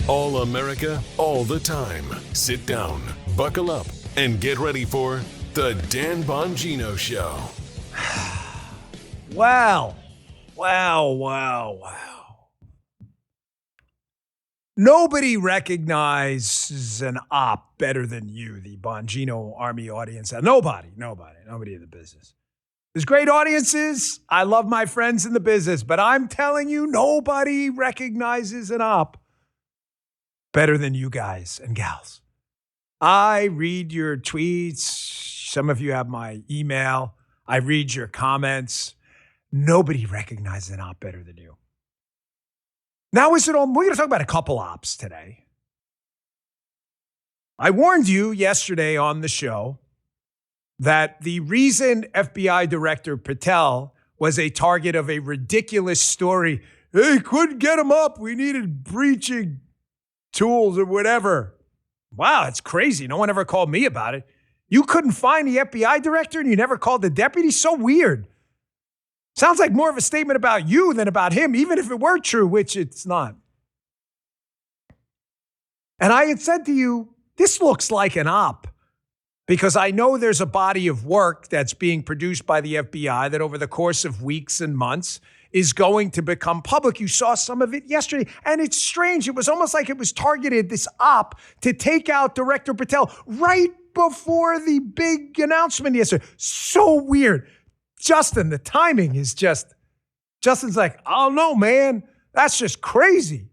All America, all the time. Sit down, buckle up, and get ready for The Dan Bongino Show. Wow. Nobody recognizes an op better than you, the Bongino Army audience. Nobody in the business. There's great audiences. I love my friends in the business, but I'm telling you, nobody recognizes an op better than you guys and gals. I read your tweets. Some of you have my email. I read your comments. Nobody recognizes an op better than you. Now, we're going to talk about a couple ops today. I warned you yesterday on the show that the reason FBI Director Patel was a target of a ridiculous story, they couldn't get him up, we needed breaching tools or whatever. Wow, it's crazy. No one ever called me about it. You couldn't find the FBI director and you never called the deputy? So weird. Sounds like more of a statement about you than about him, even if it were true, which it's not. And I had said to you, this looks like an op, because I know there's a body of work that's being produced by the FBI that over the course of weeks and months is going to become public. You saw some of it yesterday, and it's strange. It was almost like it was targeted, this op, to take out Director Patel right before the big announcement yesterday. So weird. Justin, the timing is just, Justin's like, I don't know, man. That's just crazy.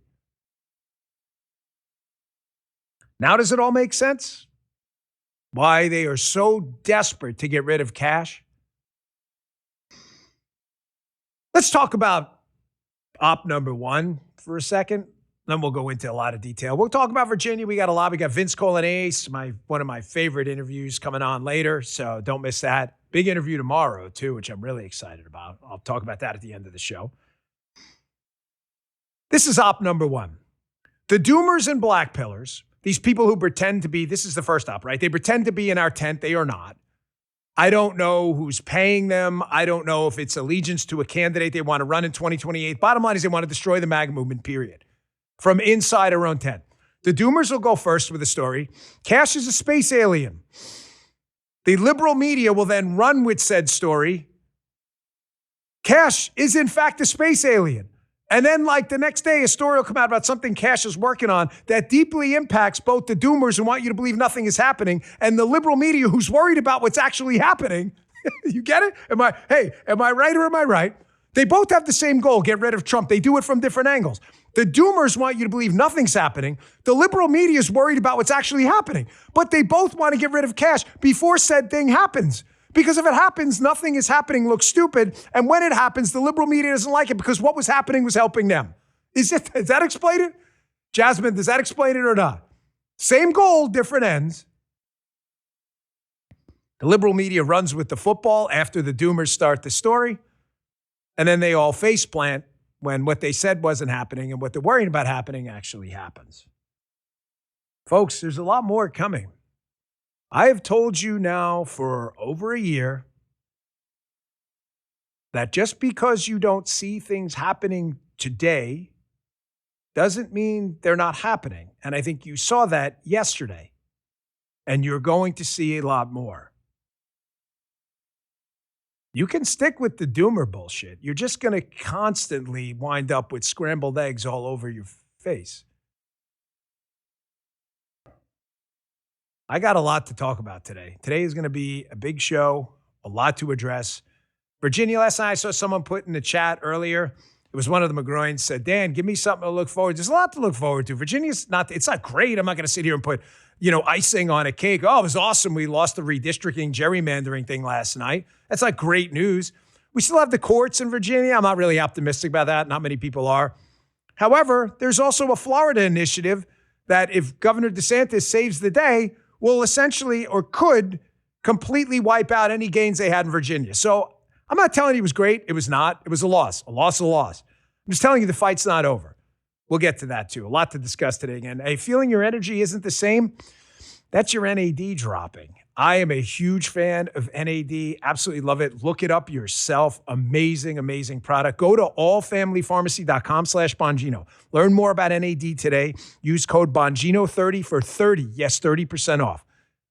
Now does it all make sense? Why they are so desperate to get rid of Kash? Let's talk about op number one for a second. Then we'll go into a lot of detail. We'll talk about Virginia. We got a lot. We got Vince Coglianese, one of my favorite interviews coming on later, so don't miss that. Big interview tomorrow, too, which I'm really excited about. I'll talk about that at the end of the show. This is op number one. The doomers and black pillars, these people who pretend to be, this is the first op, right? They pretend to be in our tent. They are not. I don't know who's paying them. I don't know if it's allegiance to a candidate they want to run in 2028. Bottom line is they want to destroy the MAGA movement, period. From inside our own tent. The doomers will go first with a story. Kash is a space alien. The liberal media will then run with said story. Kash is in fact a space alien. And then like the next day, a story will come out about something Kash is working on that deeply impacts both the doomers who want you to believe nothing is happening and the liberal media who's worried about what's actually happening. You get it? Am I right or am I right? They both have the same goal, get rid of Trump. They do it from different angles. The doomers want you to believe nothing's happening. The liberal media is worried about what's actually happening. But they both want to get rid of Kash before said thing happens. Because if it happens, nothing is happening looks stupid. And when it happens, the liberal media doesn't like it because what was happening was helping them. Does that explain it? Jasmine, does that explain it or not? Same goal, different ends. The liberal media runs with the football after the doomers start the story. And then they all faceplant when what they said wasn't happening and what they're worrying about happening actually happens. Folks, there's a lot more coming. I have told you now for over a year that just because you don't see things happening today doesn't mean they're not happening. And I think you saw that yesterday. And you're going to see a lot more. You can stick with the doomer bullshit. You're just going to constantly wind up with scrambled eggs all over your face. I got a lot to talk about today. Today is going to be a big show, a lot to address. Virginia, last night I saw someone put in the chat earlier. It was one of the McGroins said, Dan, give me something to look forward to. There's a lot to look forward to. Virginia's not, it's not great. I'm not going to sit here and put, icing on a cake. Oh, it was awesome. We lost the redistricting, gerrymandering thing last night. That's not great news. We still have the courts in Virginia. I'm not really optimistic about that. Not many people are. However, there's also a Florida initiative that if Governor DeSantis saves the day, will essentially or could completely wipe out any gains they had in Virginia. So I'm not telling you it was great. It was not. It was a loss. A loss, a loss. I'm just telling you the fight's not over. We'll get to that too. A lot to discuss today again. Hey, feeling your energy isn't the same? That's your NAD dropping. I am a huge fan of NAD. Absolutely love it. Look it up yourself. Amazing, amazing product. Go to allfamilypharmacy.com/Bongino. Learn more about NAD today. Use code Bongino30 for 30% off.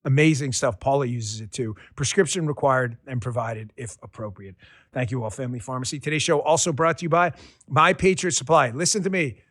Amazing stuff. Paula uses it too. Prescription required and provided if appropriate. Thank you, All Family Pharmacy. Today's show also brought to you by My Patriot Supply. Listen to me.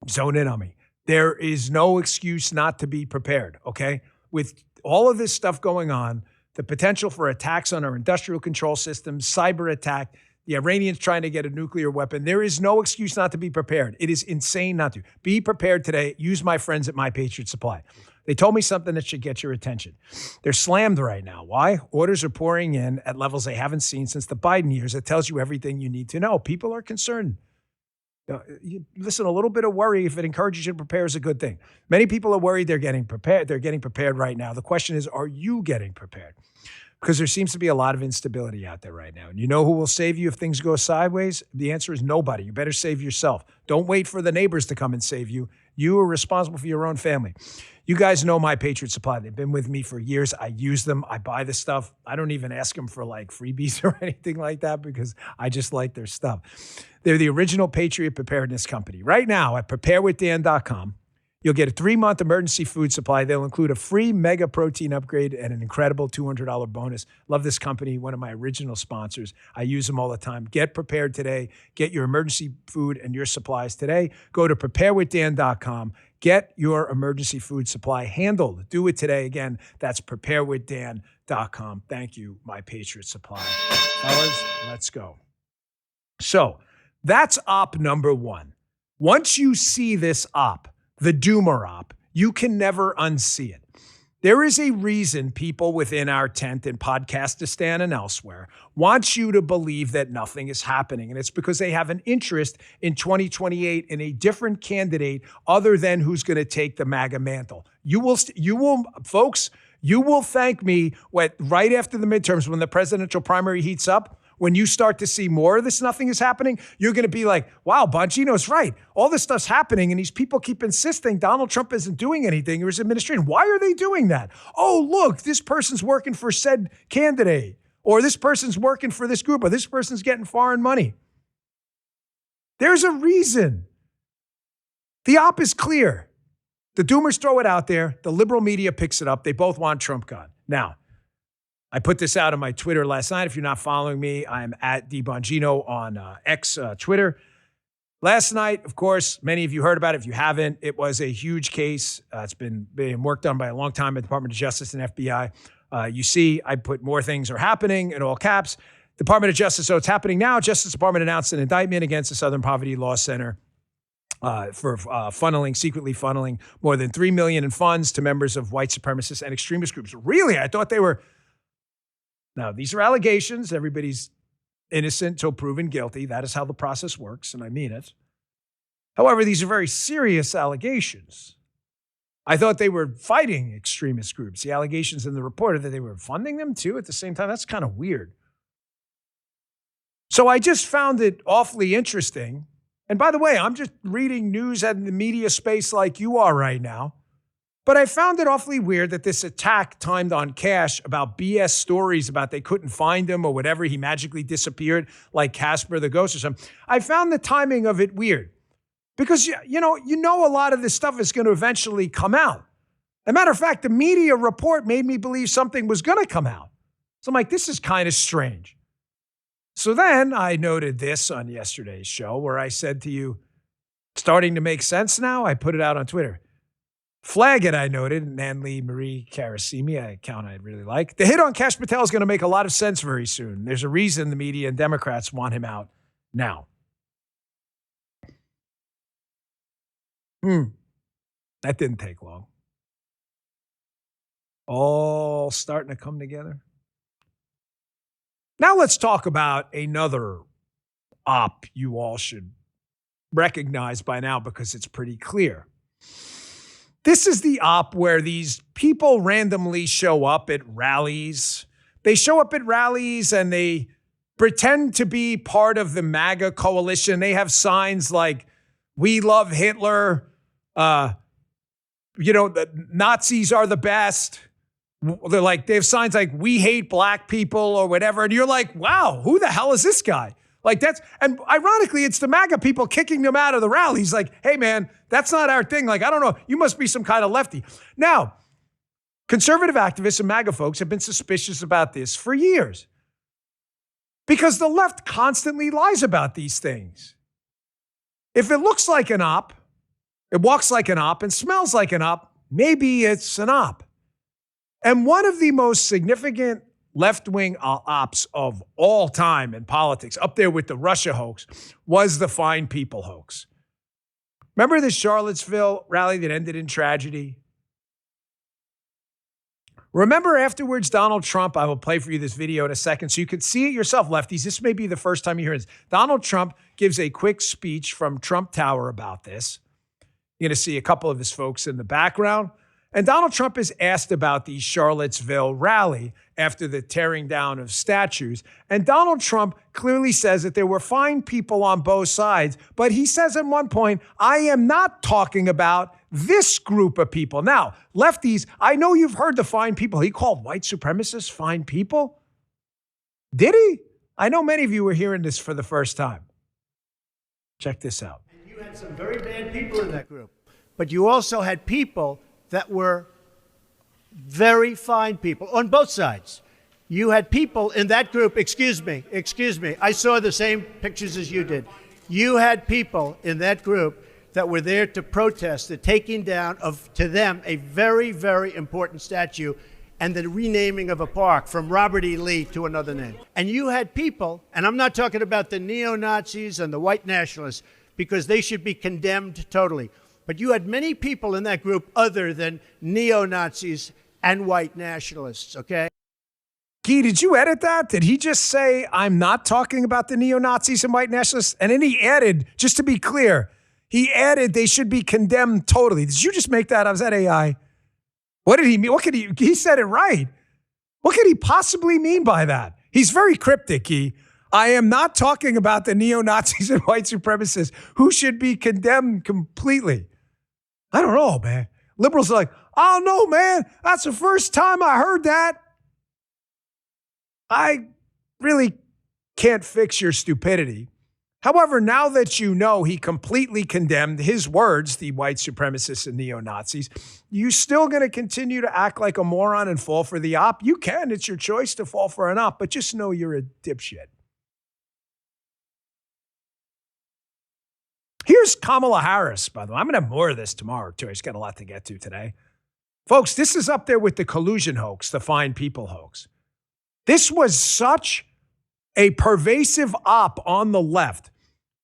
Zone in on me. There is no excuse not to be prepared, okay? With all of this stuff going on, the potential for attacks on our industrial control systems, cyber attack, the Iranians trying to get a nuclear weapon, there is no excuse not to be prepared. It is insane not to. Be prepared today. Use my friends at My Patriot Supply. They told me something that should get your attention. They're slammed right now. Why? Orders are pouring in at levels they haven't seen since the Biden years. It tells you everything you need to know. People are concerned. Listen, a little bit of worry, if it encourages you to prepare, is a good thing. Many people are worried they're getting prepared. They're getting prepared right now. The question is, are you getting prepared? Because there seems to be a lot of instability out there right now. And you know who will save you if things go sideways? The answer is nobody. You better save yourself. Don't wait for the neighbors to come and save you. You are responsible for your own family. You guys know My Patriot Supply. They've been with me for years. I use them. I buy the stuff. I don't even ask them for like freebies or anything like that because I just like their stuff. They're the original Patriot Preparedness company. Right now at preparewithdan.com, you'll get a 3-month emergency food supply. They'll include a free mega protein upgrade and an incredible $200 bonus. Love this company, one of my original sponsors. I use them all the time. Get prepared today. Get your emergency food and your supplies today. Go to preparewithdan.com. Get your emergency food supply handled. Do it today. Again, that's preparewithdan.com. Thank you, My Patriot Supply. Fellas, let's go. So that's op number one. Once you see this op, the doomer op, you can never unsee it. There is a reason people within our tent in Podcastistan and elsewhere want you to believe that nothing is happening. And it's because they have an interest in 2028 in a different candidate other than who's going to take the MAGA mantle. You will, folks, you will thank me right after the midterms when the presidential primary heats up. When you start to see more of this, nothing is happening, you're going to be like, wow, Bongino's right. All this stuff's happening, and these people keep insisting Donald Trump isn't doing anything or his administration. Why are they doing that? Oh, look, this person's working for said candidate, or this person's working for this group, or this person's getting foreign money. There's a reason. The op is clear. The doomers throw it out there. The liberal media picks it up. They both want Trump gone. Now, I put this out on my Twitter last night. If you're not following me, I'm at Bongino on X Twitter. Last night, of course, many of you heard about it. If you haven't, it was a huge case. It's been being worked on by a long time by the Department of Justice and FBI. You see, I put more things are happening in all caps. Department of Justice, so it's happening now. Justice Department announced an indictment against the Southern Poverty Law Center for secretly funneling more than $3 million in funds to members of white supremacist and extremist groups. Really? I thought they were... Now, these are allegations. Everybody's innocent until proven guilty. That is how the process works, and I mean it. However, these are very serious allegations. I thought they were fighting extremist groups. The allegations in the report are that they were funding them too at the same time. That's kind of weird. So I just found it awfully interesting. And by the way, I'm just reading news in the media space like you are right now. But I found it awfully weird that this attack timed on Kash about BS stories about they couldn't find him or whatever, he magically disappeared like Casper the Ghost or something. I found the timing of it weird because, you know a lot of this stuff is going to eventually come out. As a matter of fact, the media report made me believe something was going to come out. So I'm like, this is kind of strange. So then I noted this on yesterday's show where I said to you, starting to make sense now? I put it out on Twitter. Flag it, I noted, Nanli Marie Karasimi, an account I really like. The hit on Kash Patel is going to make a lot of sense very soon. There's a reason the media and Democrats want him out now. That didn't take long. All starting to come together. Now let's talk about another op you all should recognize by now because it's pretty clear. This is the op where these people randomly show up at rallies. They show up at rallies and they pretend to be part of the MAGA coalition. They have signs like, "We love Hitler," the Nazis are the best, They're like, they have signs like, we hate black people or whatever. And you're like, wow, who the hell is this guy? Like and ironically, it's the MAGA people kicking them out of the rallies. Like, hey man, that's not our thing. Like, I don't know. You must be some kind of lefty. Now, conservative activists and MAGA folks have been suspicious about this for years because the left constantly lies about these things. If it looks like an op, it walks like an op and smells like an op, maybe it's an op. And one of the most significant left-wing ops of all time in politics, up there with the Russia hoax, was the Fine People hoax. Remember the Charlottesville rally that ended in tragedy? Remember afterwards, Donald Trump, I will play for you this video in a second so you can see it yourself, lefties. This may be the first time you hear this. Donald Trump gives a quick speech from Trump Tower about this. You're going to see a couple of his folks in the background. And Donald Trump is asked about the Charlottesville rally after the tearing down of statues. And Donald Trump clearly says that there were fine people on both sides. But he says at one point, I am not talking about this group of people. Now, lefties, I know you've heard the fine people. He called white supremacists fine people. Did he? I know many of you were hearing this for the first time. Check this out. You had some very bad people in that group. But you also had people that were very fine people on both sides. You had people in that group, excuse me, I saw the same pictures as you did. You had people in that group that were there to protest the taking down of, to them, a very, very important statue and the renaming of a park from Robert E. Lee to another name. And you had people, and I'm not talking about the neo-Nazis and the white nationalists, because they should be condemned totally. But you had many people in that group other than neo-Nazis and white nationalists, okay? Guy, did you edit that? Did he just say, I'm not talking about the neo-Nazis and white nationalists? And then he added, just to be clear, he added they should be condemned totally. Did you just make that up? Was that AI? What did he mean? He said it right. What could he possibly mean by that? He's very cryptic, Guy. I am not talking about the neo-Nazis and white supremacists who should be condemned completely. I don't know, man. Liberals are like, oh, no, man. That's the first time I heard that. I really can't fix your stupidity. However, now that you know he completely condemned his words, the white supremacists and neo-Nazis, you still going to continue to act like a moron and fall for the op? You can. It's your choice to fall for an op, but just know you're a dipshit. Here's Kamala Harris, by the way. I'm going to have more of this tomorrow, too. I just got a lot to get to today. Folks, this is up there with the collusion hoax, the Fine People hoax. This was such a pervasive op on the left.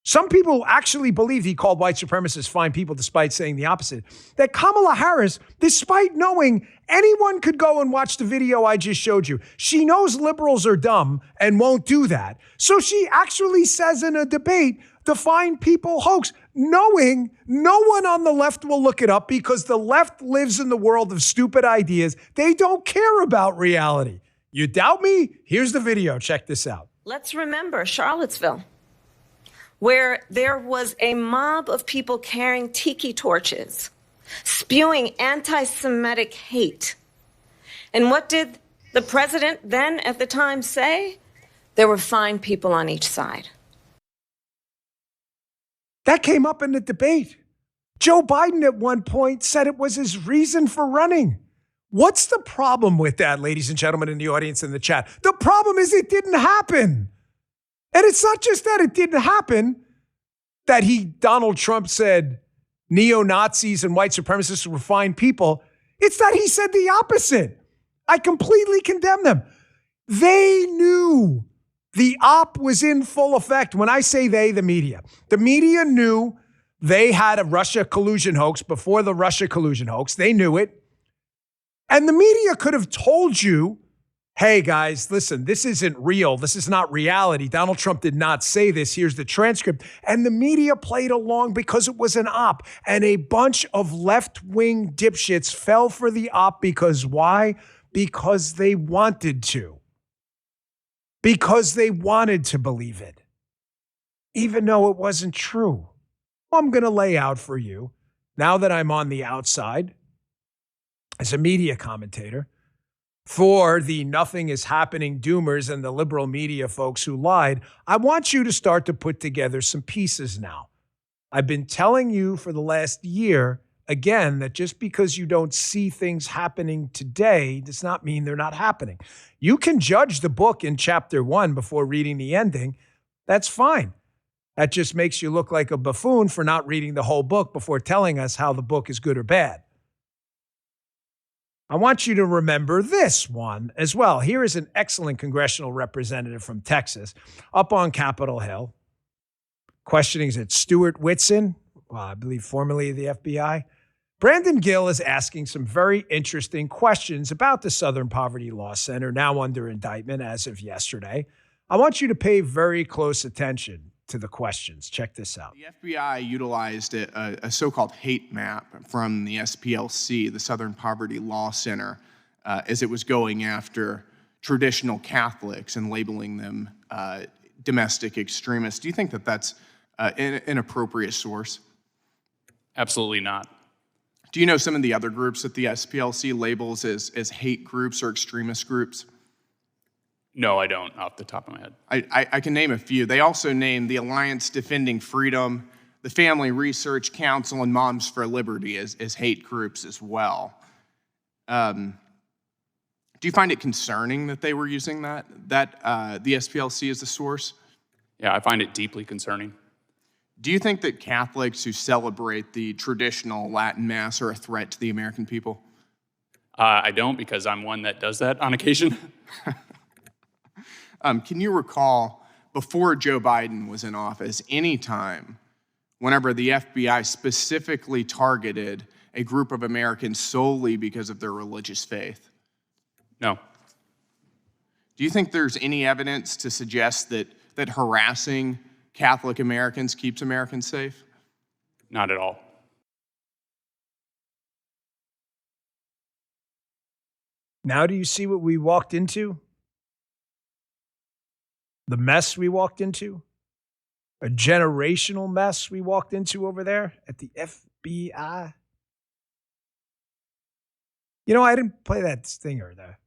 Some people actually believed he called white supremacists fine people despite saying the opposite. That Kamala Harris, despite knowing anyone could go and watch the video I just showed you, she knows liberals are dumb and won't do that. So she actually says in a debate, the Fine People hoax, knowing no one on the left will look it up because the left lives in the world of stupid ideas. They don't care about reality. You doubt me? Here's the video. Check this out. Let's remember Charlottesville, where there was a mob of people carrying tiki torches, spewing anti-Semitic hate. And what did the president then at the time say? There were fine people on each side. That came up in the debate. Joe Biden at one point said it was his reason for running. What's the problem with that, ladies and gentlemen in the audience in the chat? The problem is it didn't happen. And it's not just that it didn't happen, that Donald Trump said neo-Nazis and white supremacists were fine people. It's that he said the opposite. I completely condemn them. They knew the op was in full effect. When I say they, the media knew they had a Russia collusion hoax before the Russia collusion hoax. They knew it. And the media could have told you, hey guys, listen, this isn't real. This is not reality. Donald Trump did not say this. Here's the transcript. And the media played along because it was an op. And a bunch of left-wing dipshits fell for the op because why? Because they wanted to. Because they wanted to believe it. Even though it wasn't true. I'm going to lay out for you, now that I'm on the outside, as a media commentator, for the nothing is happening doomers and the liberal media folks who lied, I want you to start to put together some pieces now. I've been telling you for the last year, again, that just because you don't see things happening today does not mean they're not happening. You can judge the book in chapter 1 before reading the ending. That's fine. That just makes you look like a buffoon for not reading the whole book before telling us how the book is good or bad. I want you to remember this one as well. Here is an excellent congressional representative from Texas up on Capitol Hill. Questioning is it Stuart Whitson, I believe formerly of the FBI. Brandon Gill is asking some very interesting questions about the Southern Poverty Law Center, now under indictment as of yesterday. I want you to pay very close attention to the questions. Check this out. The FBI utilized a so-called hate map from the SPLC, the Southern Poverty Law Center, as it was going after traditional Catholics and labeling them domestic extremists. Do you think that that's an appropriate source? Absolutely not. Do you know some of the other groups that the SPLC labels as hate groups or extremist groups? No, I don't, off the top of my head. I can name a few. They also named the Alliance Defending Freedom, the Family Research Council, and Moms for Liberty as hate groups as well. Do you find it concerning that they were using the SPLC as a source? Yeah, I find it deeply concerning. Do you think that Catholics who celebrate the traditional Latin Mass are a threat to the American people? I don't, because I'm one that does that on occasion. Can you recall, before Joe Biden was in office, any time whenever the FBI specifically targeted a group of Americans solely because of their religious faith? No. Do you think there's any evidence to suggest that harassing Catholic Americans keeps Americans safe? Not at all. Now do you see what we walked into? The mess we walked into? A generational mess we walked into over there at the FBI? You know, I didn't play that stinger there.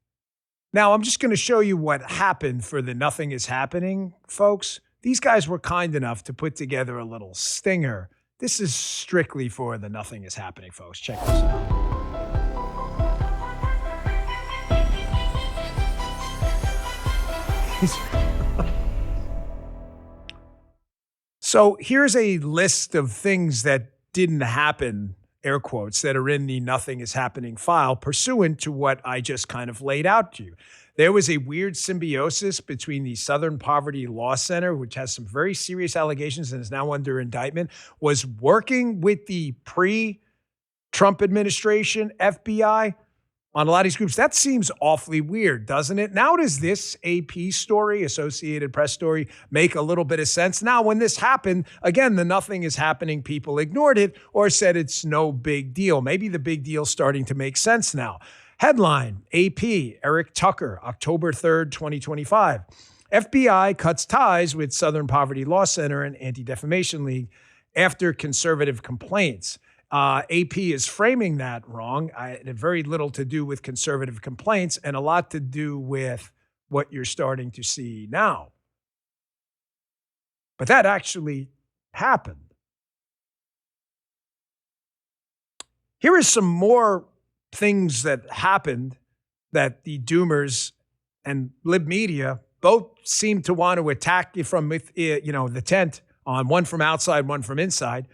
Now, I'm just going to show you what happened for the Nothing is Happening, folks. These guys were kind enough to put together a little stinger. This is strictly for the Nothing is Happening, folks. Check this out. So here's a list of things that didn't happen, air quotes, that are in the Nothing is Happening file pursuant to what I just kind of laid out to you. There was a weird symbiosis between the Southern Poverty Law Center, which has some very serious allegations and is now under indictment, was working with the pre-Trump administration, FBI, on a lot of these groups. That seems awfully weird, doesn't it? Now does this AP story, Associated Press story, make a little bit of sense? Now, when this happened, again, the Nothing is Happening people ignored it or said it's no big deal. Maybe the big deal's starting to make sense now. Headline, AP, Eric Tucker, October 3rd, 2025. FBI cuts ties with Southern Poverty Law Center and Anti-Defamation League after conservative complaints. AP is framing that wrong. It had very little to do with conservative complaints and a lot to do with what you're starting to see now. But that actually happened. Here is some more things that happened that the Doomers and Lib Media both seem to want to attack you from, the tent on, one from outside, one from inside.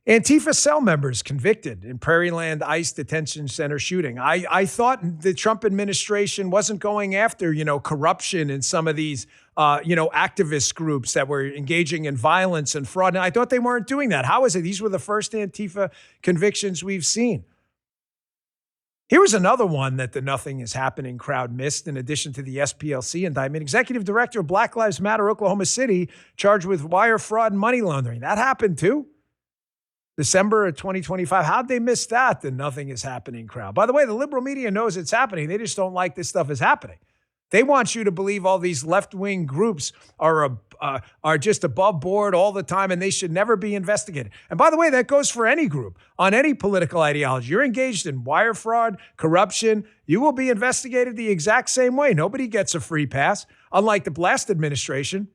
Antifa cell members convicted in Prairieland ICE detention center shooting. I thought the Trump administration wasn't going after, corruption in some of these, activist groups that were engaging in violence and fraud. And I thought they weren't doing that. How is it? These were the first Antifa convictions we've seen. Here was another one that the Nothing is Happening crowd missed in addition to the SPLC indictment. Executive Director of Black Lives Matter, Oklahoma City, charged with wire fraud and money laundering. That happened too. December of 2025. How'd they miss that? The Nothing is Happening crowd. By the way, the liberal media knows it's happening. They just don't like this stuff is happening. They want you to believe all these left-wing groups are just above board all the time and they should never be investigated. And by the way, that goes for any group on any political ideology. You're engaged in wire fraud, corruption, you will be investigated the exact same way. Nobody gets a free pass, unlike the last administration.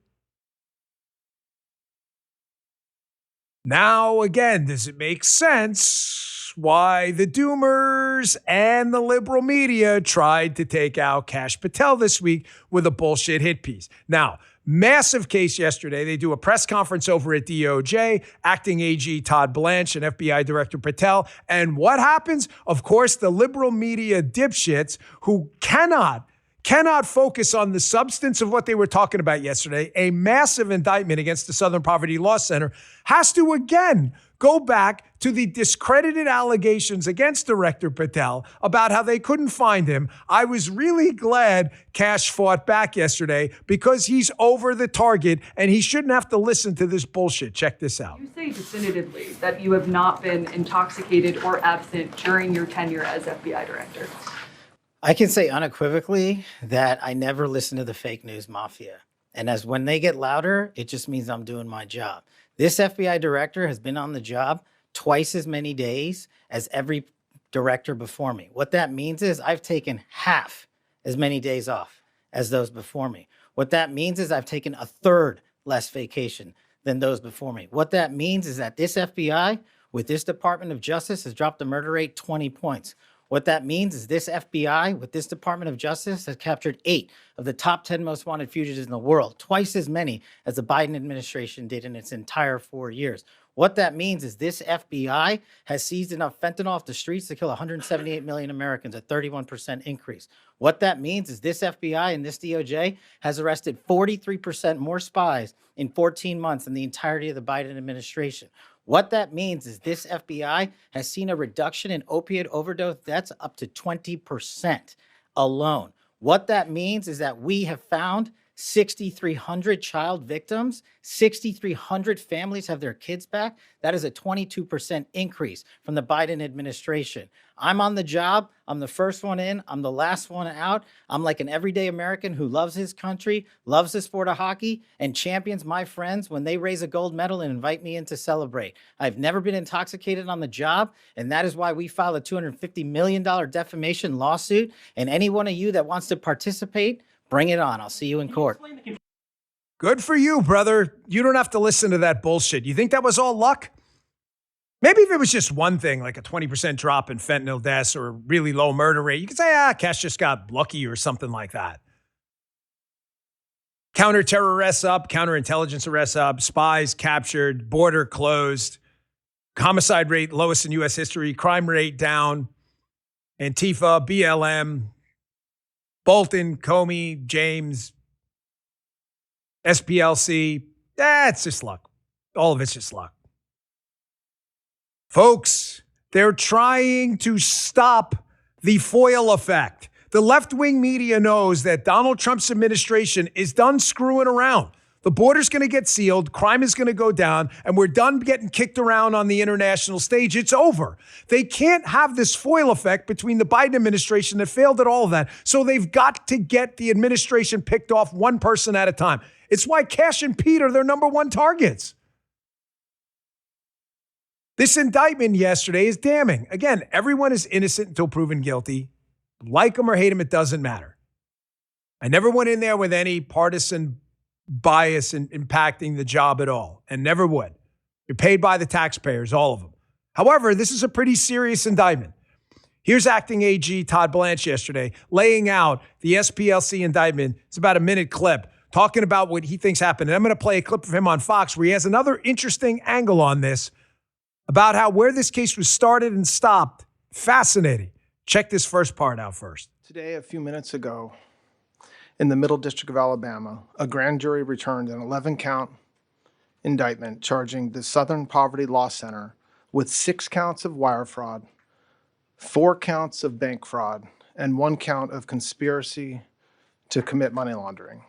Now, again, does it make sense why the doomers and the liberal media tried to take out Kash Patel this week with a bullshit hit piece? Now, massive case yesterday. They do a press conference over at DOJ, acting AG Todd Blanche and FBI Director Patel. And what happens? Of course, the liberal media dipshits who cannot focus on the substance of what they were talking about yesterday, a massive indictment against the Southern Poverty Law Center, has to again go back to the discredited allegations against Director Patel about how they couldn't find him. I was really glad Kash fought back yesterday because he's over the target and he shouldn't have to listen to this bullshit. Check this out. You say definitively that you have not been intoxicated or absent during your tenure as FBI director. I can say unequivocally that I never listen to the fake news mafia. And as when they get louder, it just means I'm doing my job. This FBI director has been on the job twice as many days as every director before me. What that means is I've taken half as many days off as those before me. What that means is I've taken a third less vacation than those before me. What that means is that this FBI with this Department of Justice has dropped the murder rate 20 points. What that means is this FBI with this Department of Justice has captured 8 of the top 10 most wanted fugitives in the world, twice as many as the Biden administration did in its entire 4 years. What that means is this FBI has seized enough fentanyl off the streets to kill 178 million Americans, a 31% increase. What that means is this FBI and this DOJ has arrested 43% more spies in 14 months than the entirety of the Biden administration. What that means is this FBI has seen a reduction in opiate overdose deaths up to 20% alone. What that means is that we have found 6,300 child victims, 6,300 families have their kids back. That is a 22% increase from the Biden administration. I'm on the job. I'm the first one in. I'm the last one out. I'm like an everyday American who loves his country, loves the sport of hockey, and champions my friends when they raise a gold medal and invite me in to celebrate. I've never been intoxicated on the job, and that is why we filed a $250 million defamation lawsuit. And any one of you that wants to participate, bring it on. I'll see you in court. Good for you, brother. You don't have to listen to that bullshit. You think that was all luck? Maybe if it was just one thing, like a 20% drop in fentanyl deaths or a really low murder rate, you could say, Kash just got lucky or something like that. Counter-terror arrests up, counterintelligence arrests up, spies captured, border closed, homicide rate lowest in U.S. history, crime rate down, Antifa, BLM, Bolton, Comey, James, SPLC. That's just luck. All of it's just luck. Folks, they're trying to stop the foil effect. The left-wing media knows that Donald Trump's administration is done screwing around. The border's going to get sealed, crime is going to go down, and we're done getting kicked around on the international stage. It's over. They can't have this foil effect between the Biden administration that failed at all of that. So they've got to get the administration picked off one person at a time. It's why Kash and Pete are their number one targets. This indictment yesterday is damning. Again, everyone is innocent until proven guilty. Like them or hate them, it doesn't matter. I never went in there with any partisan bias in impacting the job at all, and never would. You're paid by the taxpayers, all of them. However, this is a pretty serious indictment. Here's acting AG Todd Blanche yesterday laying out the SPLC indictment. It's about a minute clip talking about what he thinks happened. And I'm going to play a clip of him on Fox where he has another interesting angle on this about how where this case was started and stopped. Fascinating. Check this first part out first. Today, a few minutes ago, in the Middle District of Alabama, a grand jury returned an 11-count indictment charging the Southern Poverty Law Center with 6 counts of wire fraud, 4 counts of bank fraud, and 1 count of conspiracy to commit money laundering.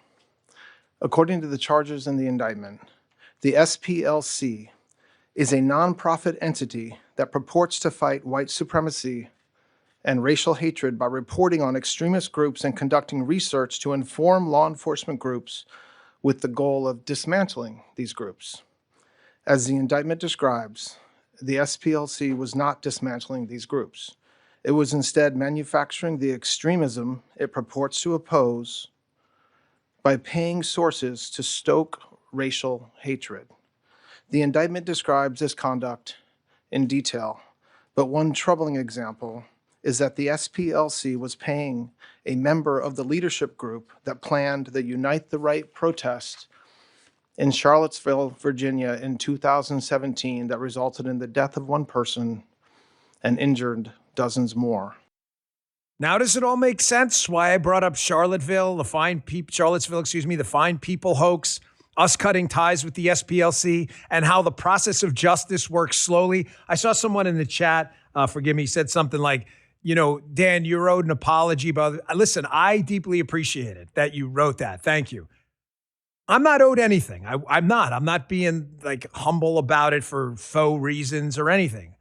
According to the charges in the indictment, the SPLC is a nonprofit entity that purports to fight white supremacy and racial hatred by reporting on extremist groups and conducting research to inform law enforcement groups with the goal of dismantling these groups. As the indictment describes, the SPLC was not dismantling these groups. It was instead manufacturing the extremism it purports to oppose by paying sources to stoke racial hatred. The indictment describes this conduct in detail, but one troubling example is that the SPLC was paying a member of the leadership group that planned the Unite the Right protest in Charlottesville, Virginia in 2017 that resulted in the death of one person and injured dozens more. Now, does it all make sense why I brought up Charlottesville, the fine people hoax, us cutting ties with the SPLC, and how the process of justice works slowly? I saw someone in the chat, forgive me, said something like, Dan, you're owed an apology. But listen, I deeply appreciate it that you wrote that. Thank you. I'm not owed anything. I'm not. I'm not being humble about it for faux reasons or anything.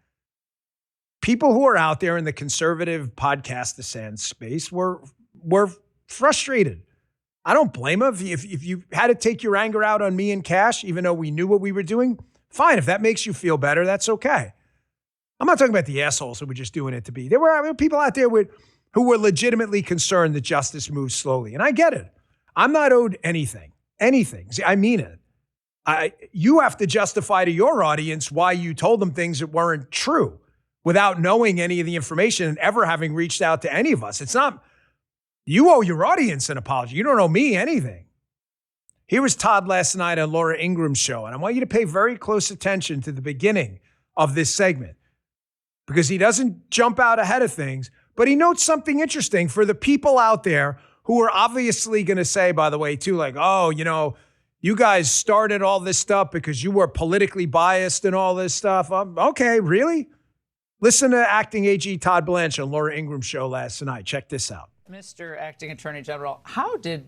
People who are out there in the conservative podcast dissent space were frustrated. I don't blame them. If you had to take your anger out on me and Kash, even though we knew what we were doing, fine. If that makes you feel better, that's okay. I'm not talking about the assholes who were just doing it to be. There were people out there who were legitimately concerned that justice moves slowly. And I get it. I'm not owed anything. See, I mean it. You have to justify to your audience why you told them things that weren't true without knowing any of the information and ever having reached out to any of us. It's not, you owe your audience an apology. You don't owe me anything. Here was Todd last night on Laura Ingram's show, and I want you to pay very close attention to the beginning of this segment because he doesn't jump out ahead of things, but he notes something interesting for the people out there who are obviously going to say, by the way, too, you guys started all this stuff because you were politically biased and all this stuff. Okay, really? Listen to Acting AG Todd Blanche on Laura Ingram's show last night. Check this out. Mr. Acting Attorney General, how did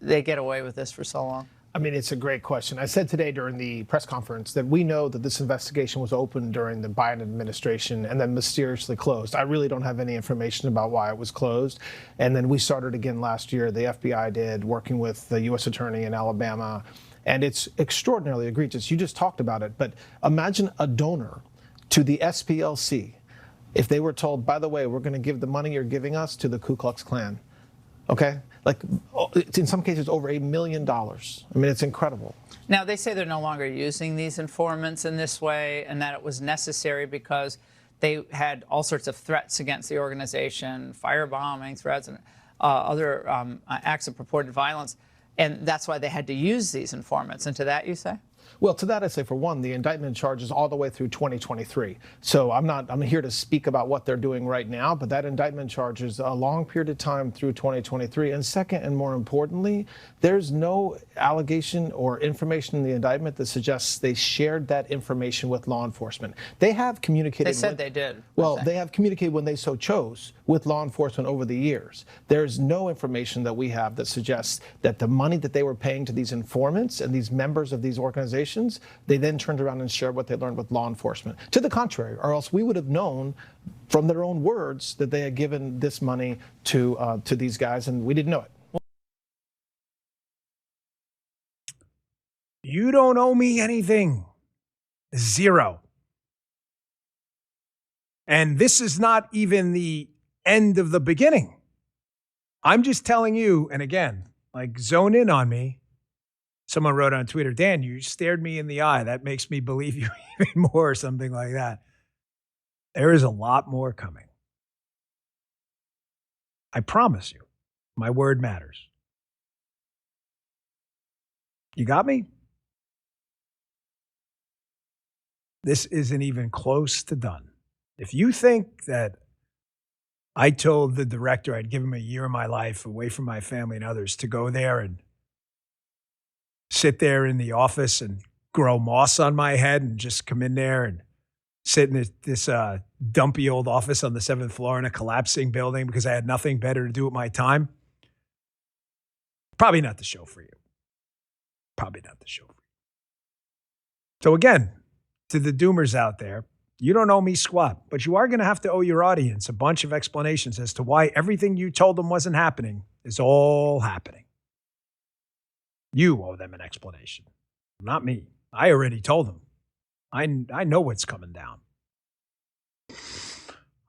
they get away with this for so long? I mean, it's a great question. I said today during the press conference that we know that this investigation was opened during the Biden administration and then mysteriously closed. I really don't have any information about why it was closed. And then we started again last year, the FBI did, working with the U.S. Attorney in Alabama. And it's extraordinarily egregious. You just talked about it. But imagine a donor to the SPLC if they were told, by the way, we're going to give the money you're giving us to the Ku Klux Klan. Okay? It's in some cases over $1 million. I mean, it's incredible. Now, they say they're no longer using these informants in this way and that it was necessary because they had all sorts of threats against the organization, firebombing threats and other acts of purported violence. And that's why they had to use these informants. And to that, you say? Well, to that, I say, for one, the indictment charges all the way through 2023. So I'm here to speak about what they're doing right now, but that indictment charges a long period of time through 2023. And second, and more importantly, there's no allegation or information in the indictment that suggests they shared that information with law enforcement. They have communicated. They said they did. Well, they have communicated when they so chose with law enforcement over the years. There's no information that we have that suggests that the money that they were paying to these informants and these members of these organizations, they then turned around and shared what they learned with law enforcement. To the contrary, or else we would have known from their own words that they had given this money to these guys, and we didn't know it. You don't owe me anything. Zero. And this is not even the end of the beginning. I'm just telling you, and again, zone in on me. Someone wrote on Twitter, Dan, you stared me in the eye. That makes me believe you even more, or something like that. There is a lot more coming. I promise you, my word matters. You got me? This isn't even close to done. If you think that I told the director I'd give him a year of my life away from my family and others to go there and sit there in the office and grow moss on my head and just come in there and sit in this dumpy old office on the 7th floor in a collapsing building because I had nothing better to do with my time, probably not the show for you. Probably not the show for you. So again, to the doomers out there, You don't owe me squat, but you are going to have to owe your audience a bunch of explanations as to why everything you told them wasn't happening is all happening. You owe them an explanation, not me. I already told them. I know what's coming down.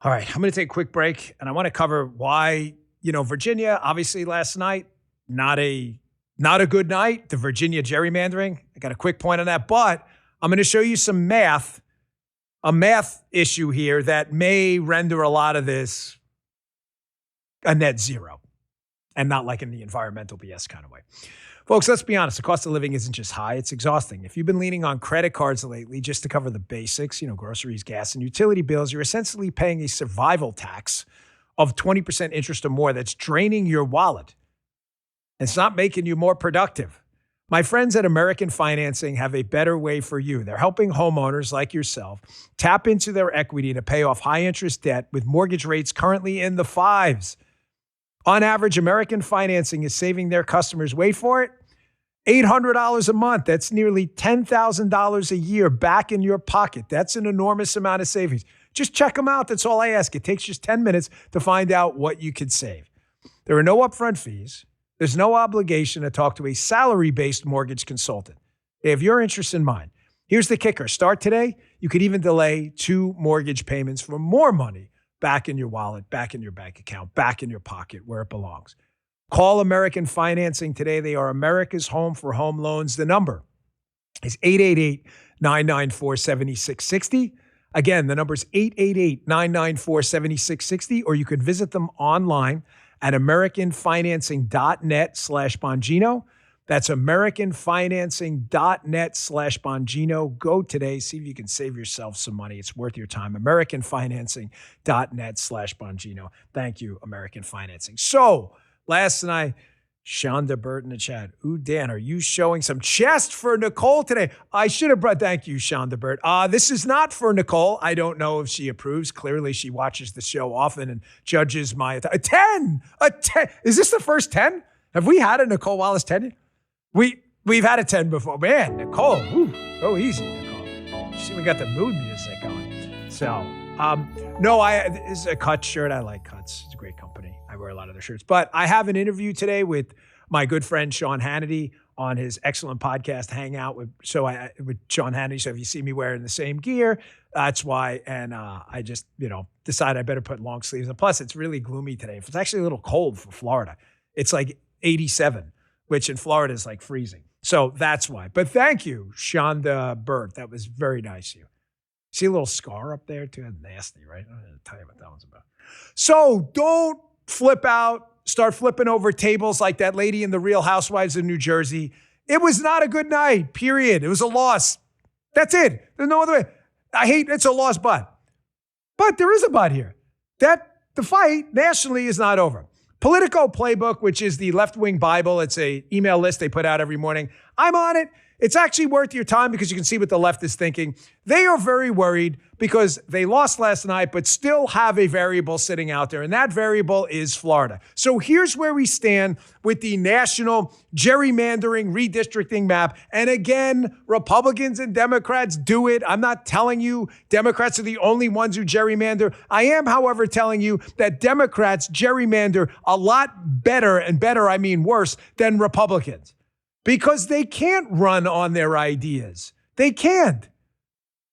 All right, I'm going to take a quick break, and I want to cover why, Virginia, obviously last night, not a good night. The Virginia gerrymandering, I got a quick point on that, but I'm going to show you some math, a math issue here that may render a lot of this a net zero, and not like in the environmental BS kind of way. Folks, let's be honest. The cost of living isn't just high, it's exhausting. If you've been leaning on credit cards lately just to cover the basics, groceries, gas, and utility bills, you're essentially paying a survival tax of 20% interest or more that's draining your wallet. It's not making you more productive. My friends at American Financing have a better way for you. They're helping homeowners like yourself tap into their equity to pay off high-interest debt with mortgage rates currently in the 5s. On average, American Financing is saving their customers, wait for it, $800 a month. That's nearly $10,000 a year back in your pocket. That's an enormous amount of savings. Just check them out. That's all I ask. It takes just 10 minutes to find out what you could save. There are no upfront fees. There's no obligation to talk to a salary-based mortgage consultant. They have your interests in mind. Here's the kicker. Start today. You could even delay 2 mortgage payments for more money back in your wallet, back in your bank account, back in your pocket where it belongs. Call American Financing today. They are America's home for home loans. The number is 888-994-7660. Again, the number is 888-994-7660, or you could visit them online at americanfinancing.net/Bongino. That's americanfinancing.net/Bongino. Go today. See if you can save yourself some money. It's worth your time. americanfinancing.net/Bongino. Thank you, American Financing. So last night, Shonda Burt in the chat. Ooh, Dan, are you showing some chest for Nicole today? I should have brought, thank you, Shonda Burt. This is not for Nicole. I don't know if she approves. Clearly, she watches the show often and judges my, a 10. Is this the first 10? Have we had a Nicole Wallace 10? We've had a 10 before. Man, Nicole, go easy, Nicole. She even got the mood music going. So, no, this is a Cuts shirt. I like Cuts. It's a great company. I wear a lot of their shirts. But I have an interview today with my good friend Sean Hannity on his excellent podcast, Hangout with Sean Hannity. So if you see me wearing the same gear, that's why. And I just, decided I better put long sleeves. And plus, it's really gloomy today. It's actually a little cold for Florida. It's like 87, which in Florida is like freezing. So that's why. But thank you, Shonda Burt. That was very nice of you. See a little scar up there too? That's nasty, right? I'm going to tell you what that one's about. So don't flip out, start flipping over tables like that lady in the Real Housewives of New Jersey. It was not a good night, period. It was a loss. That's it. There's no other way. It's a loss, but there is a but here. That the fight nationally is not over. Politico Playbook, which is the left-wing Bible. It's an email list they put out every morning. I'm on it. It's actually worth your time because you can see what the left is thinking. They are very worried because they lost last night, but still have a variable sitting out there, and that variable is Florida. So here's where we stand with the national gerrymandering redistricting map. And again, Republicans and Democrats do it. I'm not telling you Democrats are the only ones who gerrymander. I am, however, telling you that Democrats gerrymander a lot better, and better I mean worse, than Republicans. Because they can't run on their ideas. They can't.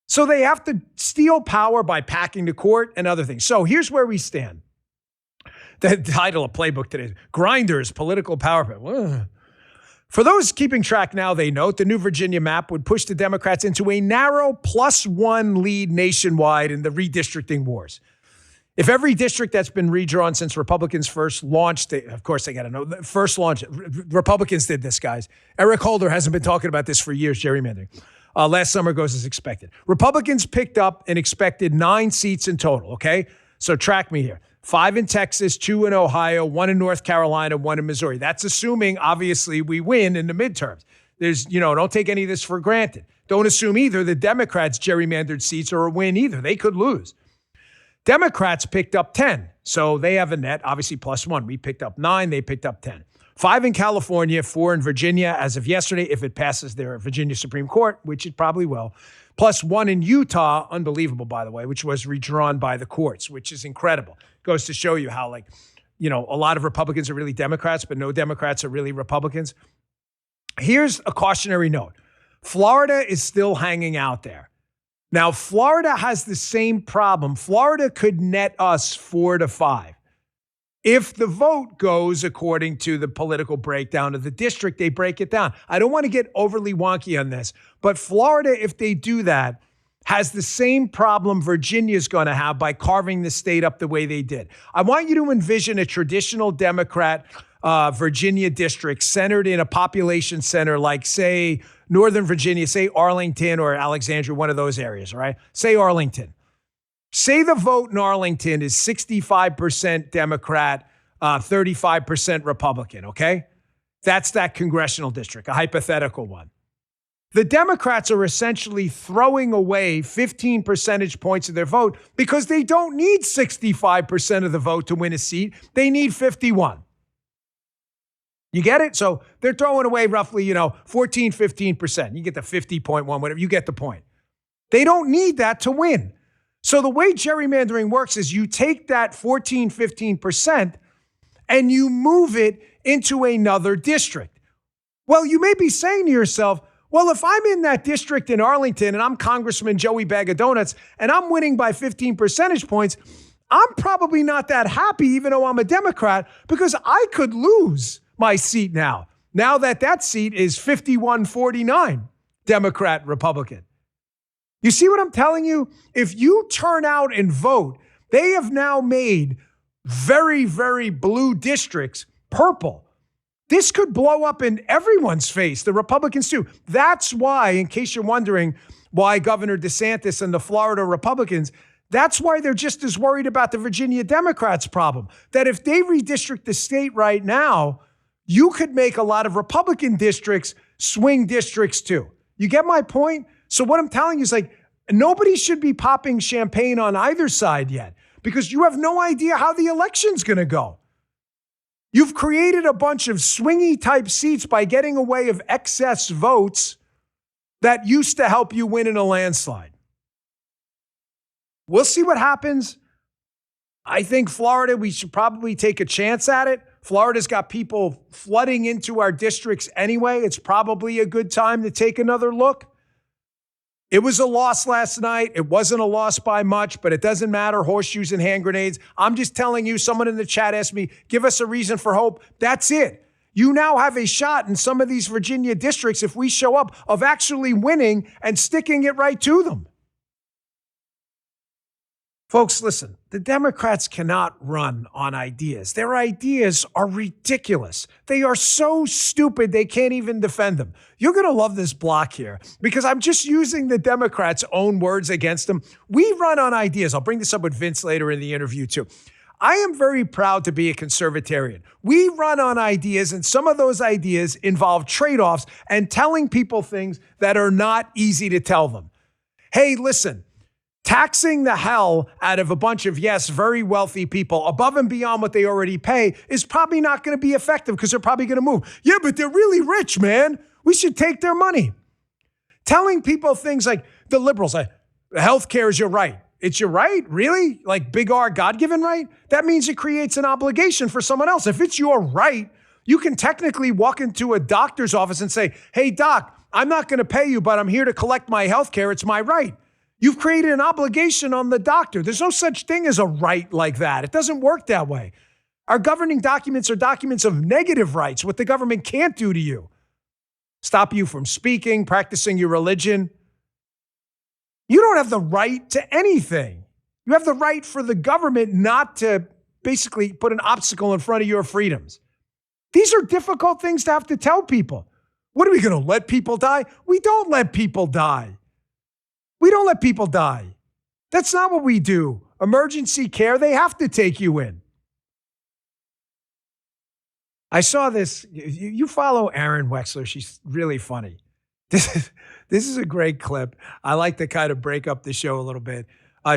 So they have to steal power by packing the court and other things. So here's where we stand. The title of Playbook today is Grinders Political Power. For those keeping track now, they note the new Virginia map would push the Democrats into a narrow +1 lead nationwide in the redistricting wars. If every district that's been redrawn since Republicans first launched, of course they got to know, first launch, Republicans did this, guys. Eric Holder hasn't been talking about this for years, gerrymandering. Last summer goes as expected. Republicans picked up an expected 9 seats in total, okay? So track me here. 5 in Texas, 2 in Ohio, 1 in North Carolina, 1 in Missouri. That's assuming, obviously, we win in the midterms. There's, don't take any of this for granted. Don't assume either the Democrats' gerrymandered seats are a win either. They could lose. Democrats picked up 10, so they have a net, obviously +1. We picked up 9, they picked up 10. 5 in California, 4 in Virginia as of yesterday, if it passes their Virginia Supreme Court, which it probably will, plus 1 in Utah, unbelievable, by the way, which was redrawn by the courts, which is incredible. Goes to show you how, a lot of Republicans are really Democrats, but no Democrats are really Republicans. Here's a cautionary note. Florida is still hanging out there. Now, Florida has the same problem. Florida could net us 4 to 5. If the vote goes according to the political breakdown of the district, they break it down. I don't want to get overly wonky on this, but Florida, if they do that, has the same problem Virginia's going to have by carving the state up the way they did. I want you to envision a traditional Democrat Virginia district centered in a population center like, say, Northern Virginia, say Arlington or Alexandria, one of those areas, all right? Say Arlington. Say the vote in Arlington is 65% Democrat, 35% Republican, okay? That's that congressional district, a hypothetical one. The Democrats are essentially throwing away 15 percentage points of their vote because they don't need 65% of the vote to win a seat. They need 51. You get it? So they're throwing away roughly, 14, 15%. You get the 50.1, whatever. You get the point. They don't need that to win. So the way gerrymandering works is you take that 14, 15% and you move it into another district. Well, you may be saying to yourself, well, if I'm in that district in Arlington and I'm Congressman Joey Bag of Donuts and I'm winning by 15 percentage points, I'm probably not that happy, even though I'm a Democrat, because I could lose my seat now that seat is 51-49, Democrat, Republican. You see what I'm telling you? If you turn out and vote, they have now made very, very blue districts purple. This could blow up in everyone's face, the Republicans too. That's why, in case you're wondering why Governor DeSantis and the Florida Republicans, that's why they're just as worried about the Virginia Democrats' problem. That if they redistrict the state right now, you could make a lot of Republican districts swing districts too. You get my point? So what I'm telling you is nobody should be popping champagne on either side yet because you have no idea how the election's going to go. You've created a bunch of swingy type seats by getting away of excess votes that used to help you win in a landslide. We'll see what happens. I think Florida, we should probably take a chance at it. Florida's got people flooding into our districts anyway. It's probably a good time to take another look. It was a loss last night. It wasn't a loss by much, but it doesn't matter. Horseshoes and hand grenades. I'm just telling you, someone in the chat asked me, give us a reason for hope. That's it. You now have a shot in some of these Virginia districts, if we show up, of actually winning and sticking it right to them. Folks, listen, the Democrats cannot run on ideas. Their ideas are ridiculous. They are so stupid, they can't even defend them. You're going to love this block here because I'm just using the Democrats' own words against them. We run on ideas. I'll bring this up with Vince later in the interview too. I am very proud to be a conservatarian. We run on ideas, and some of those ideas involve trade-offs and telling people things that are not easy to tell them. Hey, listen. Taxing the hell out of a bunch of, yes, very wealthy people above and beyond what they already pay is probably not going to be effective because they're probably going to move. Yeah, but they're really rich, man. We should take their money. Telling people things like the liberals, healthcare is your right. It's your right? Really? Like big R, God-given right? That means it creates an obligation for someone else. If it's your right, you can technically walk into a doctor's office and say, hey, doc, I'm not going to pay you, but I'm here to collect my healthcare. It's my right. You've created an obligation on the doctor. There's no such thing as a right like that. It doesn't work that way. Our governing documents are documents of negative rights, what the government can't do to you. Stop you from speaking, practicing your religion. You don't have the right to anything. You have the right for the government not to basically put an obstacle in front of your freedoms. These are difficult things to have to tell people. What are we going to let people die? We don't let people die. We don't let people die. That's not what we do. Emergency care, they have to take you in. I saw this. You follow Erin Wexler. She's really funny. This is a great clip. I like to kind of break up the show a little bit.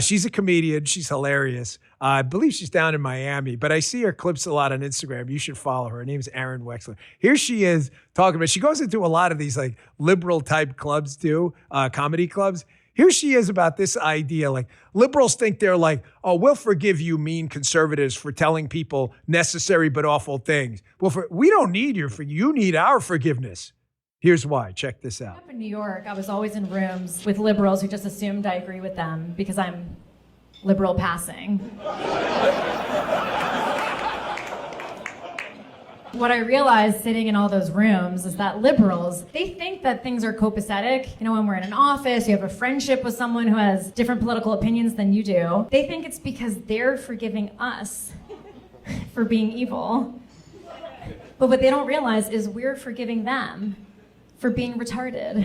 She's a comedian. She's hilarious. I believe she's down in Miami, but I see her clips a lot on Instagram. You should follow her. Her name's Erin Wexler. Here she is talking about, she goes into a lot of these like liberal type clubs too, comedy clubs. Here she is about this idea, like liberals think they're like, oh, we'll forgive you mean conservatives for telling people necessary but awful things. Well, we don't need you need our forgiveness. Here's why. Check this out. In New York, I was always in rooms with liberals who just assumed I agree with them because I'm liberal passing. What I realized sitting in all those rooms is that liberals, they think that things are copacetic. You know, when we're in an office, you have a friendship with someone who has different political opinions than you do. They think it's because they're forgiving us for being evil. But what they don't realize is we're forgiving them for being retarded.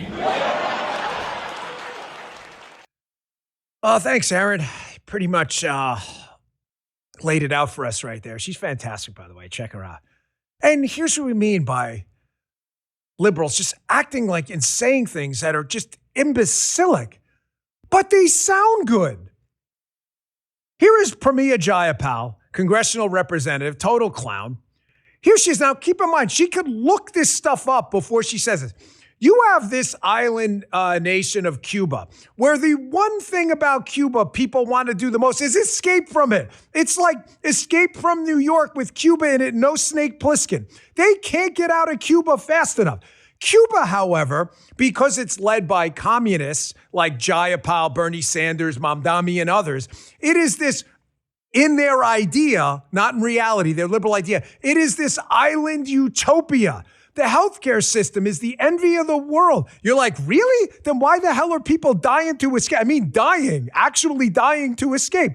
Oh, thanks, Erin. Pretty much laid it out for us right there. She's fantastic, by the way. Check her out. And here's what we mean by liberals just acting like and saying things that are just imbecilic, but they sound good. Here is Pramila Jayapal, congressional representative, total clown. Here she is. Now, keep in mind, she could look this stuff up before she says it. You have this island nation of Cuba, where the one thing about Cuba people want to do the most is escape from it. It's like Escape from New York with Cuba in it, no Snake Plissken. They can't get out of Cuba fast enough. Cuba, however, because it's led by communists like Jayapal, Bernie Sanders, Mamdani, and others, it is this, in their idea, not in reality, their liberal idea, it is this island utopia. The healthcare system is the envy of the world. You're like, really? Then why the hell are people dying to escape? I mean, actually dying to escape.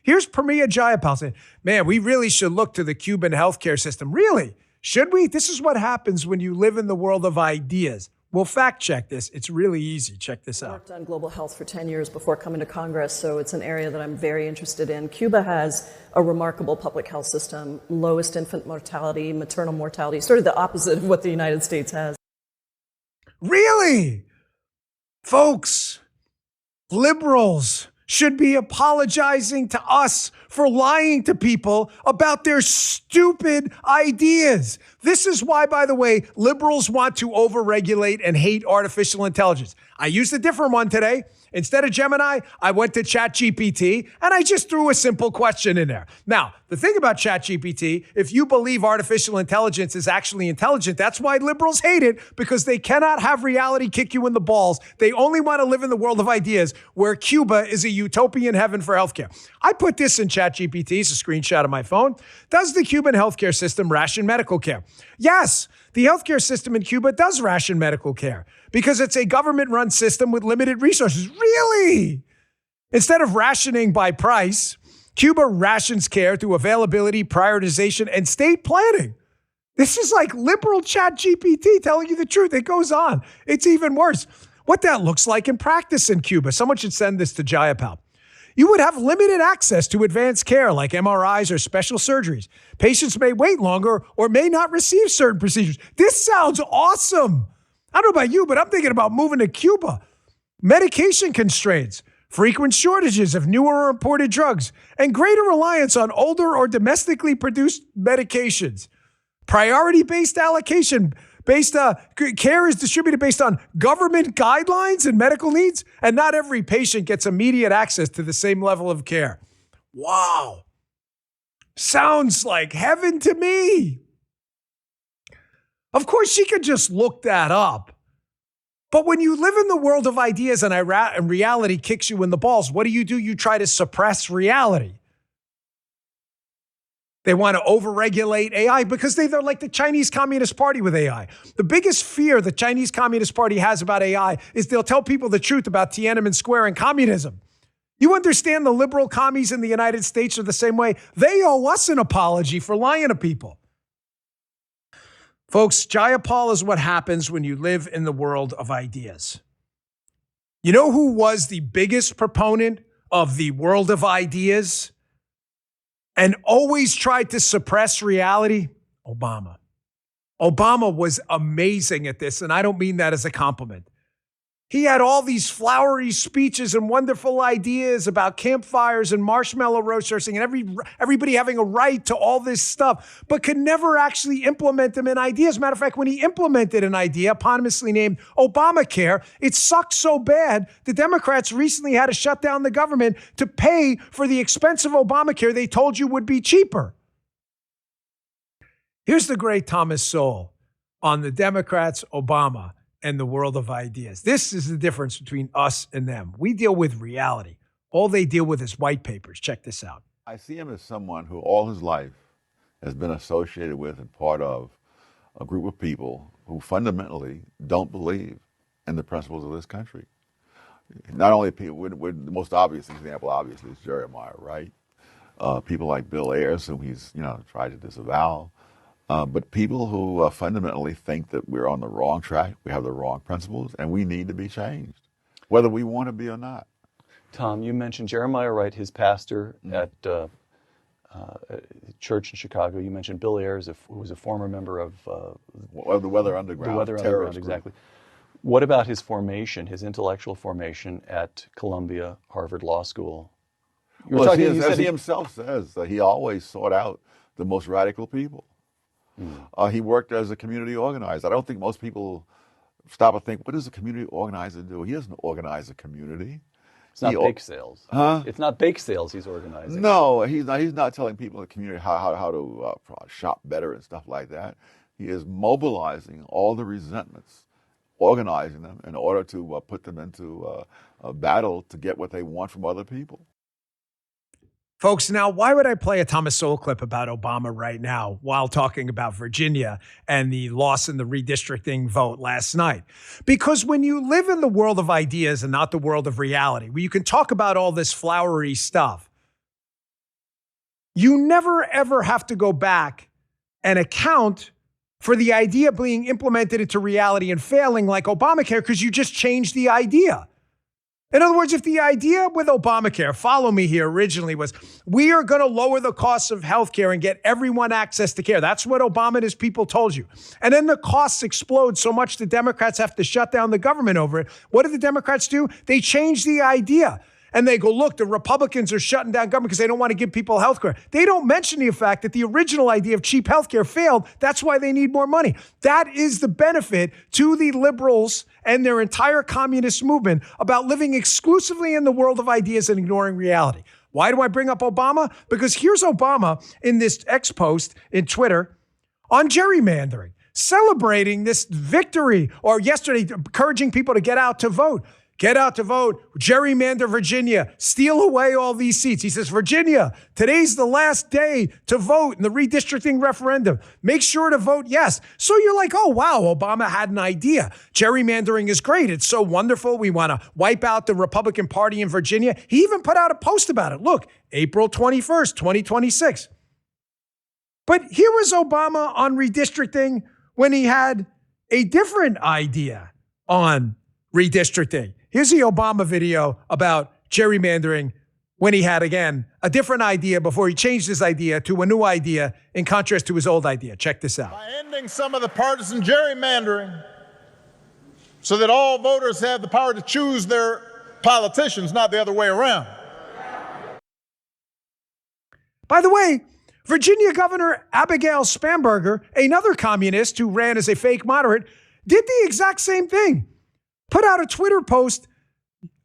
Here's Pramila Jayapal saying, man, we really should look to the Cuban healthcare system. Really? Should we? This is what happens when you live in the world of ideas. We'll fact check this. It's really easy. Check this out. I worked on global health for 10 years before coming to Congress, so it's an area that I'm very interested in. Cuba has a remarkable public health system, lowest infant mortality, maternal mortality, sort of the opposite of what the United States has. Really? Folks, liberals should be apologizing to us for lying to people about their stupid ideas. This is why, by the way, liberals want to overregulate and hate artificial intelligence. I used a different one today. Instead of Gemini, I went to ChatGPT and I just threw a simple question in there. Now, the thing about ChatGPT, if you believe artificial intelligence is actually intelligent, that's why liberals hate it, because they cannot have reality kick you in the balls. They only want to live in the world of ideas where Cuba is a utopian heaven for healthcare. I put this in ChatGPT, it's a screenshot of my phone. Does the Cuban healthcare system ration medical care? Yes, the healthcare system in Cuba does ration medical care because it's a government-run system with limited resources. Really? Instead of rationing by price, Cuba rations care through availability, prioritization, and state planning. This is like liberal ChatGPT telling you the truth. It goes on. It's even worse. What that looks like in practice in Cuba. Someone should send this to Jayapal. You would have limited access to advanced care like MRIs or special surgeries. Patients may wait longer or may not receive certain procedures. This sounds awesome. I don't know about you, but I'm thinking about moving to Cuba. Medication constraints, frequent shortages of newer or imported drugs, and greater reliance on older or domestically produced medications. Priority-based allocation. Care is distributed based on government guidelines and medical needs, and not every patient gets immediate access to the same level of care. Wow. Sounds like heaven to me. Of course, she could just look that up. But when you live in the world of ideas and reality kicks you in the balls, what do? You try to suppress reality. They want to overregulate AI because they're like the Chinese Communist Party with AI. The biggest fear the Chinese Communist Party has about AI is they'll tell people the truth about Tiananmen Square and communism. You understand the liberal commies in the United States are the same way? They owe us an apology for lying to people. Folks, Jayapal is what happens when you live in the world of ideas. You know who was the biggest proponent of the world of ideas and always tried to suppress reality? Obama. Obama was amazing at this, and I don't mean that as a compliment. He had all these flowery speeches and wonderful ideas about campfires and marshmallow roasting and everybody having a right to all this stuff, but could never actually implement them in ideas. Matter of fact, when he implemented an idea eponymously named Obamacare, it sucked so bad the Democrats recently had to shut down the government to pay for the expensive Obamacare they told you would be cheaper. Here's the great Thomas Sowell on the Democrats, Obama, and the world of ideas. This is the difference between us and them. We deal with reality. All they deal with is white papers. Check this out. I see him as someone who all his life has been associated with and part of a group of people who fundamentally don't believe in the principles of this country. Not only people, the most obvious example, obviously, is Gerrymandering, right? People like Bill Ayers, whom he's tried to disavow. But people who fundamentally think that we're on the wrong track, we have the wrong principles, and we need to be changed, whether we want to be or not. Tom, you mentioned Jeremiah Wright, his pastor at church in Chicago. You mentioned Bill Ayers, who was a former member of the Weather Underground. The Weather Underground, exactly. What about his formation, his intellectual formation at Columbia, Harvard Law School? Well, as he himself says, he always sought out the most radical people. He worked as a community organizer. I don't think most people stop and think, what does a community organizer do? He doesn't organize a community. It's not bake sales. Huh? It's not bake sales he's organizing. No, he's not telling people in the community how to shop better and stuff like that. He is mobilizing all the resentments, organizing them in order to put them into a battle to get what they want from other people. Folks, now, why would I play a Thomas Sowell clip about Obama right now while talking about Virginia and the loss in the redistricting vote last night? Because when you live in the world of ideas and not the world of reality, where you can talk about all this flowery stuff, you never, ever have to go back and account for the idea being implemented into reality and failing like Obamacare because you just changed the idea. In other words, if the idea with Obamacare, follow me here, originally was, we are going to lower the costs of healthcare and get everyone access to care. That's what Obama and his people told you. And then the costs explode so much the Democrats have to shut down the government over it. What did the Democrats do? They changed the idea. And they go, look, the Republicans are shutting down government because they don't want to give people health care. They don't mention the fact that the original idea of cheap health care failed. That's why they need more money. That is the benefit to the liberals and their entire communist movement about living exclusively in the world of ideas and ignoring reality. Why do I bring up Obama? Because here's Obama in this X post in Twitter on gerrymandering, celebrating this victory, or yesterday encouraging people to get out to vote. Get out to vote, gerrymander Virginia, steal away all these seats. He says, Virginia, today's the last day to vote in the redistricting referendum. Make sure to vote yes. So you're like, oh, wow, Obama had an idea. Gerrymandering is great. It's so wonderful. We want to wipe out the Republican Party in Virginia. He even put out a post about it. Look, April 21st, 2026. But here was Obama on redistricting when he had a different idea on redistricting. Here's the Obama video about gerrymandering when he had, again, a different idea before he changed his idea to a new idea in contrast to his old idea. Check this out. By ending some of the partisan gerrymandering so that all voters have the power to choose their politicians, not the other way around. By the way, Virginia Governor Abigail Spanberger, another communist who ran as a fake moderate, did the exact same thing. Put out a Twitter post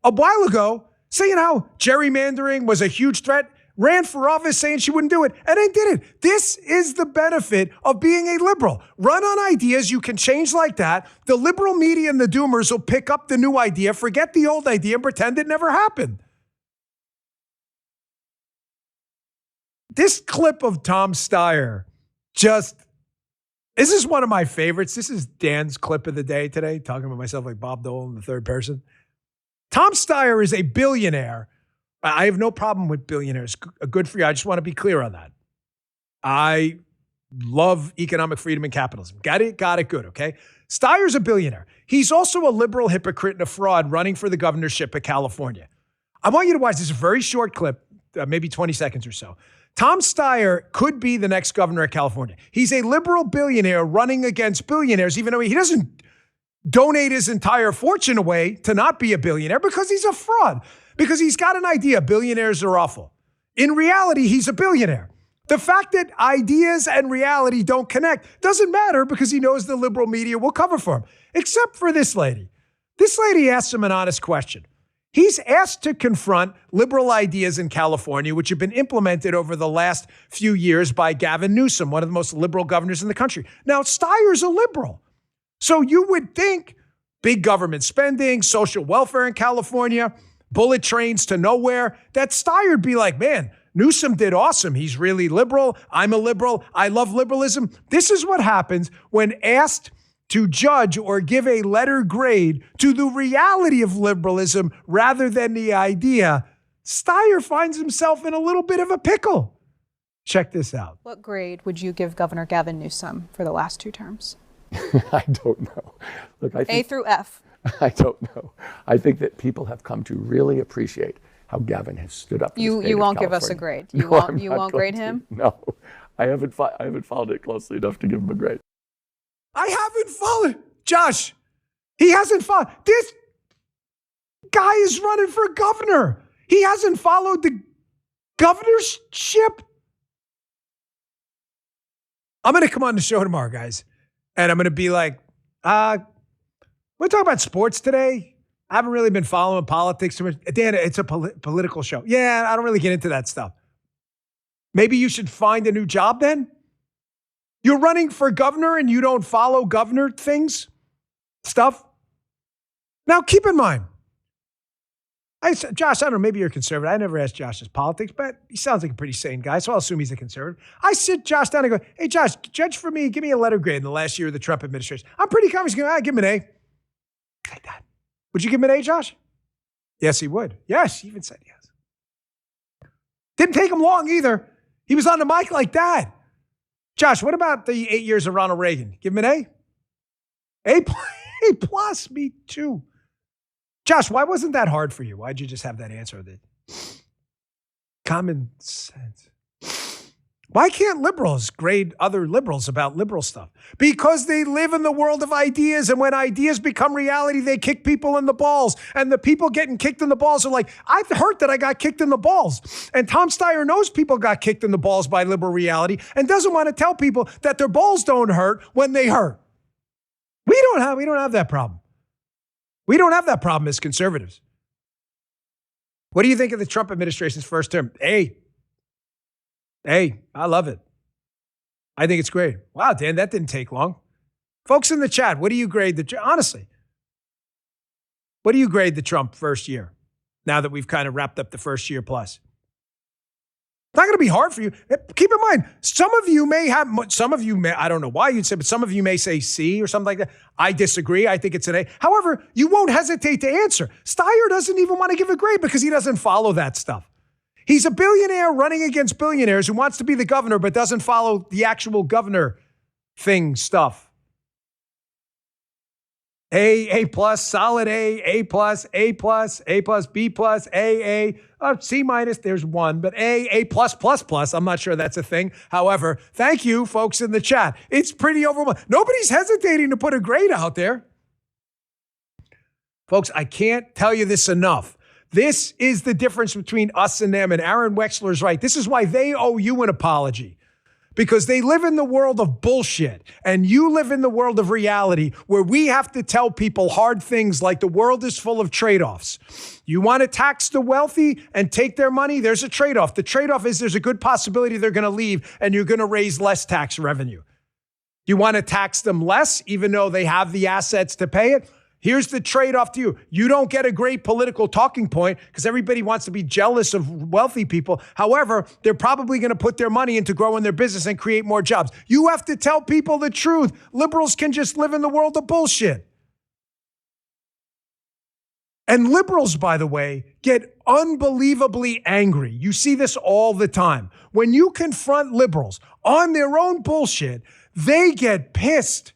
a while ago saying how gerrymandering was a huge threat, ran for office saying she wouldn't do it, and then did it. This is the benefit of being a liberal. Run on ideas you can change like that. The liberal media and the doomers will pick up the new idea, forget the old idea, and pretend it never happened. This clip of Tom Steyer this is one of my favorites. This is Dan's clip of the day today, talking about myself like Bob Dole in the third person. Tom Steyer is a billionaire. I have no problem with billionaires. Good for you. I just want to be clear on that. I love economic freedom and capitalism. Got it, good, okay? Steyer's a billionaire. He's also a liberal hypocrite and a fraud running for the governorship of California. I want you to watch this very short clip, maybe 20 seconds or so. Tom Steyer could be the next governor of California. He's a liberal billionaire running against billionaires, even though he doesn't donate his entire fortune away to not be a billionaire because he's a fraud, because he's got an idea billionaires are awful. In reality, he's a billionaire. The fact that ideas and reality don't connect doesn't matter because he knows the liberal media will cover for him, except for this lady. This lady asks him an honest question. He's asked to confront liberal ideas in California, which have been implemented over the last few years by Gavin Newsom, one of the most liberal governors in the country. Now, Steyer's a liberal. So you would think big government spending, social welfare in California, bullet trains to nowhere, that Steyer'd be like, man, Newsom did awesome. He's really liberal. I'm a liberal. I love liberalism. This is what happens when asked to judge or give a letter grade to the reality of liberalism rather than the idea. Steyer finds himself in a little bit of a pickle. Check this out. What grade would you give Governor Gavin Newsom for the last 2 terms? I don't know. Look, I think, A through F. I don't know. I think that people have come to really appreciate how Gavin has stood up. You won't give us a grade. You won't grade him? No, I haven't followed it closely enough to give him a grade. I haven't followed. Josh, he hasn't followed. This guy is running for governor. He hasn't followed the governorship. I'm going to come on the show tomorrow, guys, and I'm going to be like, we're talking about sports today. I haven't really been following politics too much. Dan, it's a political show. Yeah, I don't really get into that stuff. Maybe you should find a new job then? You're running for governor and you don't follow governor stuff? Now, keep in mind, Josh, I don't know, maybe you're a conservative. I never asked Josh his politics, but he sounds like a pretty sane guy, so I'll assume he's a conservative. I sit Josh down and go, hey, Josh, judge for me. Give me a letter grade in the last year of the Trump administration. I'm pretty confident he's going to give him an A. Like that. Would you give him an A, Josh? Yes, he would. Yes, he even said yes. Didn't take him long either. He was on the mic like that. Josh, what about the 8 years of Ronald Reagan? Give him an A? A plus, me too. Josh, why wasn't that hard for you? Why'd you just have that answer? Common sense. Why can't liberals grade other liberals about liberal stuff? Because they live in the world of ideas, and when ideas become reality, they kick people in the balls. And the people getting kicked in the balls are like, I've heard that I got kicked in the balls. And Tom Steyer knows people got kicked in the balls by liberal reality and doesn't want to tell people that their balls don't hurt when they hurt. We don't have that problem. We don't have that problem as conservatives. What do you think of the Trump administration's first term? A. I love it. I think it's great. Wow, Dan, that didn't take long. Folks in the chat, what do you grade honestly, what do you grade the Trump first year now that we've kind of wrapped up the first year plus? It's not going to be hard for you. Keep in mind, some of you may, I don't know why you'd say, but some of you may say C or something like that. I disagree. I think it's an A. However, you won't hesitate to answer. Steyer doesn't even want to give a grade because he doesn't follow that stuff. He's a billionaire running against billionaires who wants to be the governor but doesn't follow the actual governor stuff. A plus, solid A plus, A plus, B plus, A, C minus, there's 1, but A plus. I'm not sure that's a thing. However, thank you, folks in the chat. It's pretty overwhelming. Nobody's hesitating to put a grade out there. Folks, I can't tell you this enough. This is the difference between us and them, and Aaron Wexler's right. This is why they owe you an apology, because they live in the world of bullshit, and you live in the world of reality where we have to tell people hard things like the world is full of trade-offs. You want to tax the wealthy and take their money? There's a trade-off. The trade-off is there's a good possibility they're going to leave, and you're going to raise less tax revenue. You want to tax them less, even though they have the assets to pay it? Here's the trade-off to you. You don't get a great political talking point because everybody wants to be jealous of wealthy people. However, they're probably going to put their money into growing their business and create more jobs. You have to tell people the truth. Liberals can just live in the world of bullshit. And liberals, by the way, get unbelievably angry. You see this all the time. When you confront liberals on their own bullshit, they get pissed.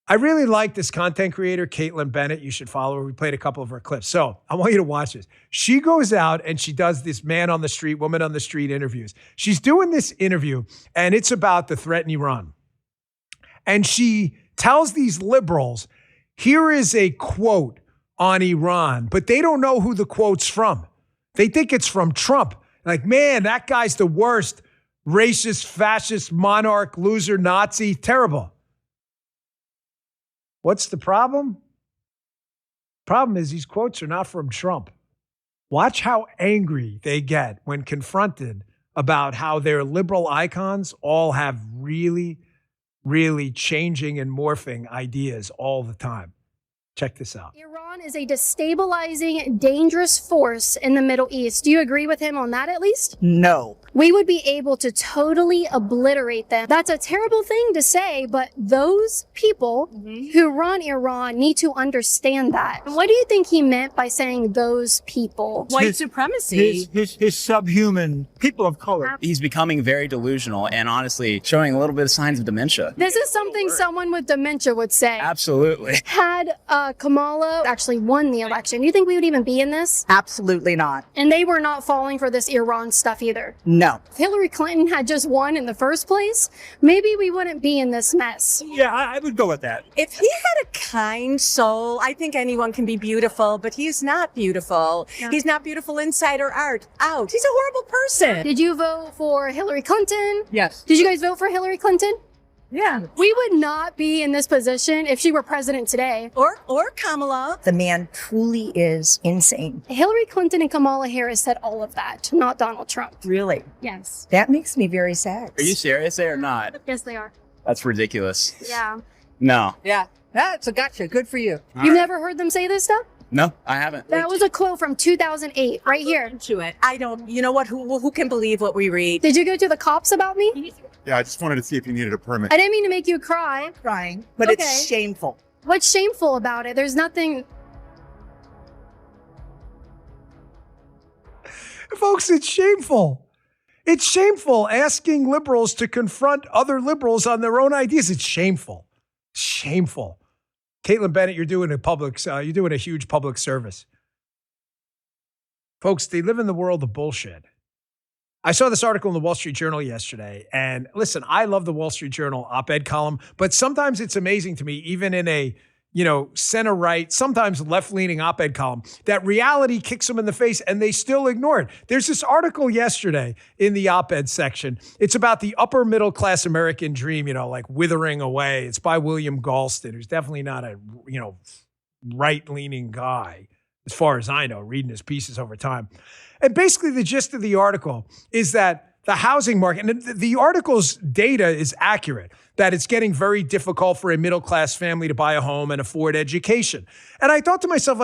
I really like this content creator, Caitlin Bennett. You should follow her. We played a couple of her clips. So I want you to watch this. She goes out and she does this man on the street, woman on the street interviews. She's doing this interview, and it's about the threat in Iran. And she tells these liberals, here is a quote on Iran, but they don't know who the quote's from. They think it's from Trump. Like, man, that guy's the worst. Racist, fascist, monarch, loser, Nazi, terrible. What's the problem? Problem is these quotes are not from Trump. Watch how angry they get when confronted about how their liberal icons all have really, really changing and morphing ideas all the time. Check this out. Iran is a destabilizing, dangerous force in the Middle East. Do you agree with him on that at least? No. We would be able to totally obliterate them. That's a terrible thing to say, but those people who run Iran need to understand that. And what do you think he meant by saying those people? White supremacy. His subhuman people of color. He's becoming very delusional and honestly showing a little bit of signs of dementia. This is something someone with dementia would say. Absolutely. Had Kamala actually won the election, do you think we would even be in this? Absolutely not. And they were not falling for this Iran stuff either. No. If Hillary Clinton had just won in the first place, maybe we wouldn't be in this mess. Yeah, I would go with that. If he had a kind soul, I think anyone can be beautiful, but he's not beautiful. Yeah. He's not beautiful inside or out. He's a horrible person. Did you vote for Hillary Clinton? Yes. Did you guys vote for Hillary Clinton? Yeah. We would not be in this position if she were president today. Or Kamala. The man truly is insane. Hillary Clinton and Kamala Harris said all of that, not Donald Trump. Really? Yes. That makes me very sad. Are you serious or not? Yes, they are. That's ridiculous. Yeah. No. Yeah. That's a gotcha. Good for you. You've never heard them say this stuff? No, I haven't. That was a quote from 2008, right here. To it. I don't, you know what? Who can believe what we read? Did you go to the cops about me? Yeah, I just wanted to see if you needed a permit. I didn't mean to make you cry. Crying, but Okay. it's shameful. What's shameful about it? There's nothing. Folks, it's shameful. It's shameful asking liberals to confront other liberals on their own ideas. It's shameful. Shameful. Caitlin Bennett, you're doing a huge public service. Folks, they live in the world of bullshit. I saw this article in the Wall Street Journal yesterday, and listen, I love the Wall Street Journal op-ed column, but sometimes it's amazing to me, even in a, center-right, sometimes left-leaning op-ed column, that reality kicks them in the face and they still ignore it. There's this article yesterday in the op-ed section. It's about the upper middle-class American dream, like withering away. It's by William Galston, who's definitely not a, right-leaning guy, as far as I know, reading his pieces over time. And basically the gist of the article is that the housing market, and the article's data is accurate, that it's getting very difficult for a middle-class family to buy a home and afford education. And I thought to myself,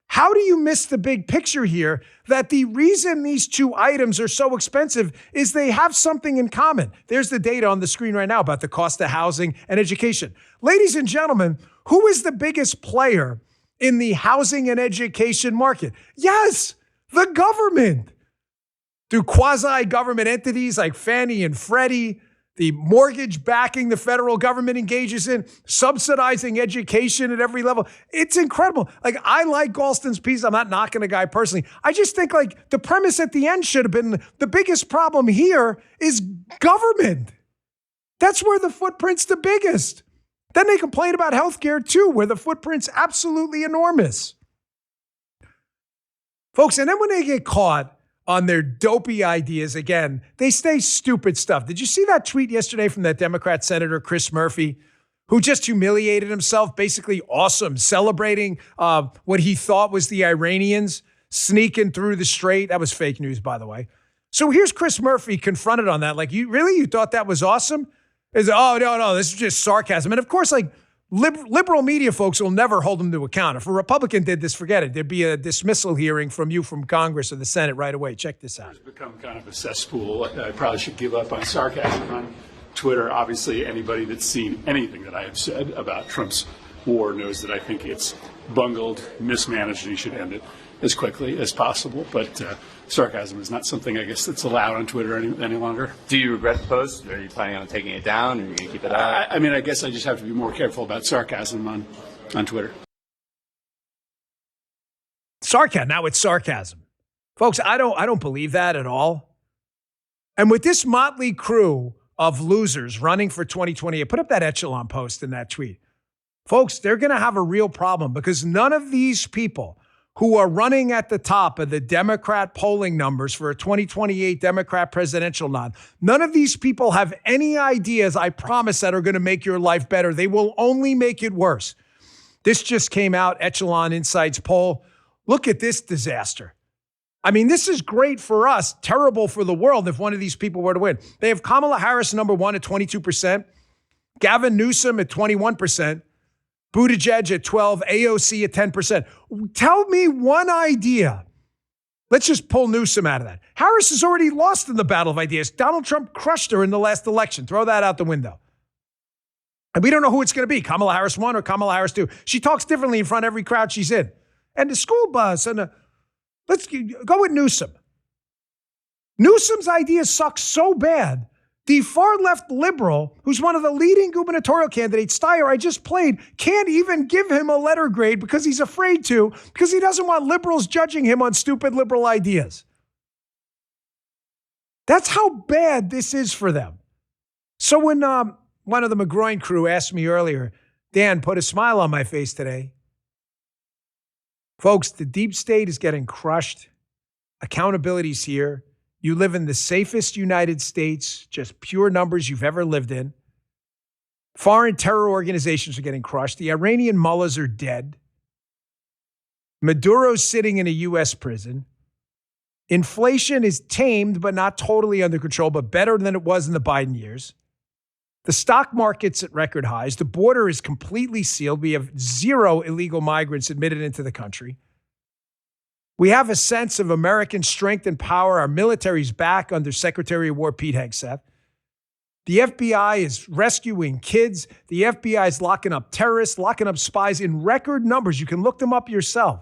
how do you miss the big picture here that the reason these two items are so expensive is they have something in common? There's the data on the screen right now about the cost of housing and education. Ladies and gentlemen, who is the biggest player in the housing and education market? Yes, the government. Through quasi-government entities like Fannie and Freddie, the mortgage backing the federal government engages in, subsidizing education at every level. It's incredible. I like Galston's piece. I'm not knocking the guy personally. I just think the premise at the end should have been the biggest problem here is government. That's where the footprint's the biggest. Then they complain about healthcare too, where the footprint's absolutely enormous. Folks, and then when they get caught on their dopey ideas, again, they say stupid stuff. Did you see that tweet yesterday from that Democrat Senator Chris Murphy, who just humiliated himself, basically awesome, celebrating what he thought was the Iranians sneaking through the strait? That was fake news, by the way. So here's Chris Murphy confronted on that. You thought that was awesome? Oh, no, this is just sarcasm. And of course, liberal media folks will never hold him to account. If a Republican did this, forget it. There'd be a dismissal hearing from Congress or the Senate right away. Check this out. It's become kind of a cesspool. I probably should give up on sarcasm on Twitter. Obviously, anybody that's seen anything that I have said about Trump's war knows that I think it's bungled, mismanaged, and he should end it as quickly as possible. But sarcasm is not something, I guess, that's allowed on Twitter any longer. Do you regret the post? Are you planning on taking it down? Or are you going to keep it up? I guess I just have to be more careful about sarcasm on Twitter. Sarcasm. Now it's sarcasm. Folks, I don't believe that at all. And with this motley crew of losers running for 2020, I put up that echelon post in that tweet. Folks, they're going to have a real problem because none of these people who are running at the top of the Democrat polling numbers for a 2028 Democrat presidential nod, none of these people have any ideas, I promise, that are going to make your life better. They will only make it worse. This just came out, Echelon Insights poll. Look at this disaster. I mean, this is great for us, terrible for the world if one of these people were to win. They have Kamala Harris number one at 22%, Gavin Newsom at 21%, Buttigieg at 12%, AOC at 10%. Tell me one idea. Let's just pull Newsom out of that. Harris has already lost in the battle of ideas. Donald Trump crushed her in the last election. Throw that out the window. And we don't know who it's going to be, Kamala Harris 1 or Kamala Harris 2. She talks differently in front of every crowd she's in. And the school bus, and let's go with Newsom. Newsom's ideas suck so bad. The far-left liberal, who's one of the leading gubernatorial candidates, Steyer, I just played, can't even give him a letter grade because he's afraid to, because he doesn't want liberals judging him on stupid liberal ideas. That's how bad this is for them. So when one of the McGroin crew asked me earlier, Dan, put a smile on my face today. Folks, the deep state is getting crushed. Accountability's here. You live in the safest United States, just pure numbers you've ever lived in. Foreign terror organizations are getting crushed. The Iranian mullahs are dead. Maduro's sitting in a U.S. prison. Inflation is tamed, but not totally under control, but better than it was in the Biden years. The stock market's at record highs. The border is completely sealed. We have 0 illegal migrants admitted into the country. We have a sense of American strength and power. Our military's back under Secretary of War Pete Hegseth. The FBI is rescuing kids. The FBI is locking up terrorists, locking up spies in record numbers. You can look them up yourself.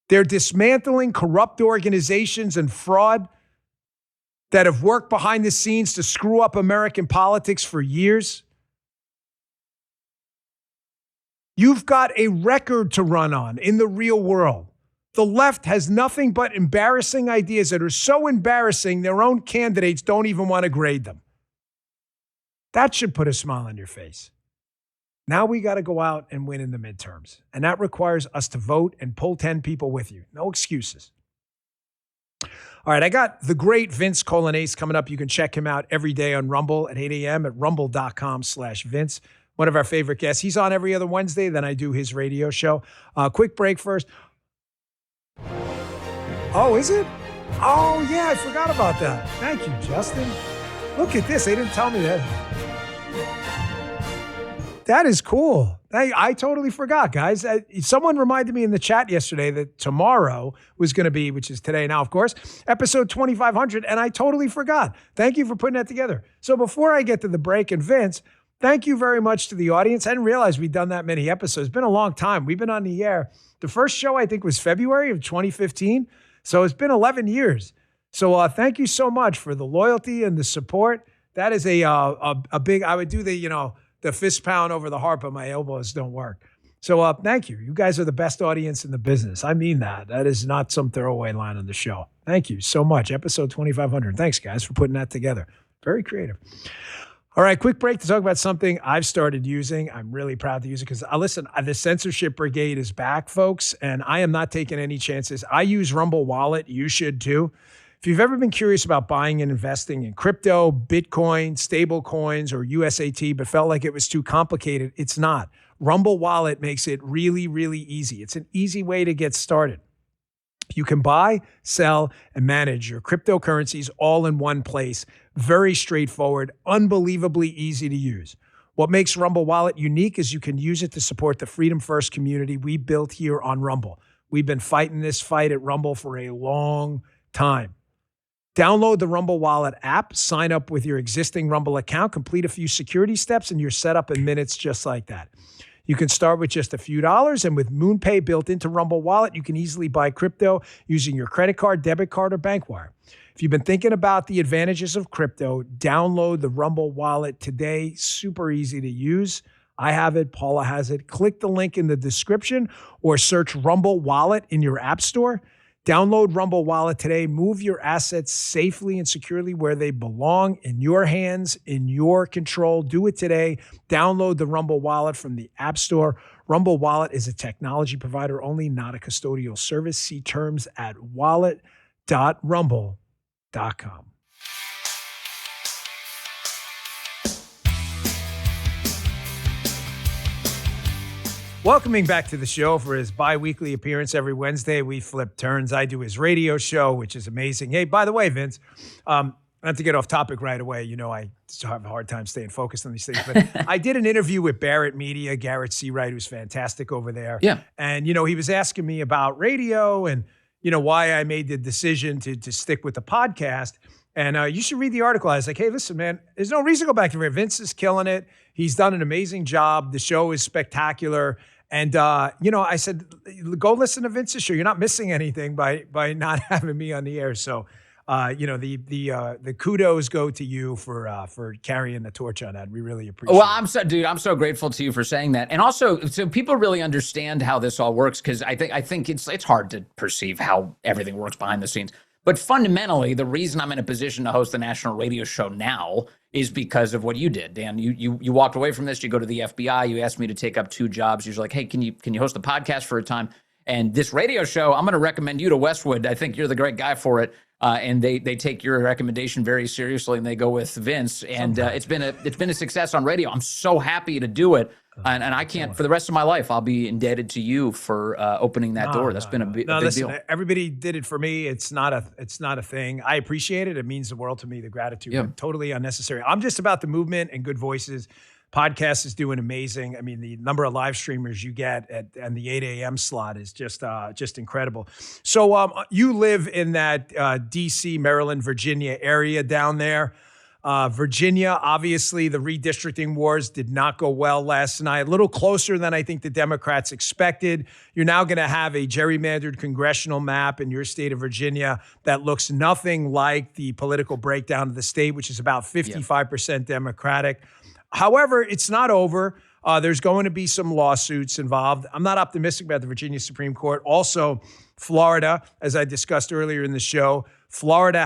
They're dismantling corrupt organizations and fraud that have worked behind the scenes to screw up American politics for years. You've got a record to run on in the real world. The left has nothing but embarrassing ideas that are so embarrassing, their own candidates don't even want to grade them. That should put a smile on your face. Now we got to go out and win in the midterms. And that requires us to vote and pull 10 people with you. No excuses. All right, I got the great Vince Coglianese coming up. You can check him out every day on Rumble at 8 a.m. at rumble.com/Vince. One of our favorite guests. He's on every other Wednesday. Then I do his radio show. Quick break first. Oh, is it? Oh, yeah, I forgot about that. Thank you, Justin. Look at this. They didn't tell me that. That is cool. I totally forgot, guys. Someone reminded me in the chat yesterday that tomorrow was going to be, which is today now, of course, episode 2500, and I totally forgot. Thank you for putting that together. So before I get to the break, and Vince, thank you very much to the audience. I didn't realize we'd done that many episodes. It's been a long time. We've been on the air. The first show, I think, was February of 2015. So it's been 11 years. So thank you so much for the loyalty and the support. That is a big, I would do the fist pound over the heart, but my elbows don't work. So thank you. You guys are the best audience in the business. I mean that. That is not some throwaway line on the show. Thank you so much. Episode 2500. Thanks, guys, for putting that together. Very creative. All right, quick break to talk about something I've started using. I'm really proud to use it because, listen, the censorship brigade is back, folks, and I am not taking any chances. I use Rumble Wallet. You should too. If you've ever been curious about buying and investing in crypto, Bitcoin, stable coins, or USAT, but felt like it was too complicated, it's not. Rumble Wallet makes it really, really easy. It's an easy way to get started. You can buy, sell, and manage your cryptocurrencies all in one place. Very straightforward, unbelievably easy to use. What makes Rumble Wallet unique is you can use it to support the Freedom First community we built here on Rumble. We've been fighting this fight at Rumble for a long time. Download the Rumble Wallet app, sign up with your existing Rumble account, complete a few security steps, and you're set up in minutes just like that. You can start with just a few dollars, and with MoonPay built into Rumble Wallet, you can easily buy crypto using your credit card, debit card, or bank wire. If you've been thinking about the advantages of crypto, download the Rumble Wallet today. Super easy to use. I have it. Paula has it. Click the link in the description or search Rumble Wallet in your app store. Download Rumble Wallet today. Move your assets safely and securely where they belong, in your hands, in your control. Do it today. Download the Rumble Wallet from the App Store. Rumble Wallet is a technology provider only, not a custodial service. See terms at wallet.rumble.com. Welcoming back to the show for his bi-weekly appearance every Wednesday. We flip turns. I do his radio show, which is amazing. Hey, by the way, Vince, not to get off topic right away, you know, I still have a hard time staying focused on these things, but I did an interview with Barrett Media, Garrett Seawright, who's fantastic over there. Yeah. And, you know, he was asking me about radio and, you know, why I made the decision to stick with the podcast. And you should read the article. I was like, hey, listen, man, there's no reason to go back to radio. Vince is killing it. He's done an amazing job. The show is spectacular. And, you know, I said, go listen to Vince's show. You're not missing anything by not having me on the air. So, you know, the kudos go to you for carrying the torch on that. We really appreciate it. Well, I'm so grateful to you for saying that. And also, so people really understand how this all works, because I think it's hard to perceive how everything works behind the scenes. But fundamentally, the reason I'm in a position to host the national radio show now is because of what you did, Dan. You walked away from this. You go to the FBI. You asked me to take up 2 jobs. You're like, hey, can you host the podcast for a time? And this radio show, I'm going to recommend you to Westwood. I think you're the great guy for it. And they take your recommendation very seriously, and they go with Vince. And it's been a success on radio. I'm so happy to do it. And I can't, for the rest of my life, I'll be indebted to you for opening that door. That's been a big listen, deal. Everybody did it for me. It's not a thing. I appreciate it. It means the world to me, the gratitude. Yeah. Totally unnecessary. I'm just about the movement and good voices. Podcast is doing amazing. I mean, the number of live streamers you get and the 8 a.m. slot is just incredible. So you live in that D.C., Maryland, Virginia area down there. Virginia, obviously, the redistricting wars did not go well last night. A little closer than I think the Democrats expected. You're now going to have a gerrymandered congressional map in your state of Virginia that looks nothing like the political breakdown of the state, which is about 55% Democratic. However, it's not over. There's going to be some lawsuits involved. I'm not optimistic about the Virginia Supreme Court. Also, Florida, as I discussed earlier in the show, Florida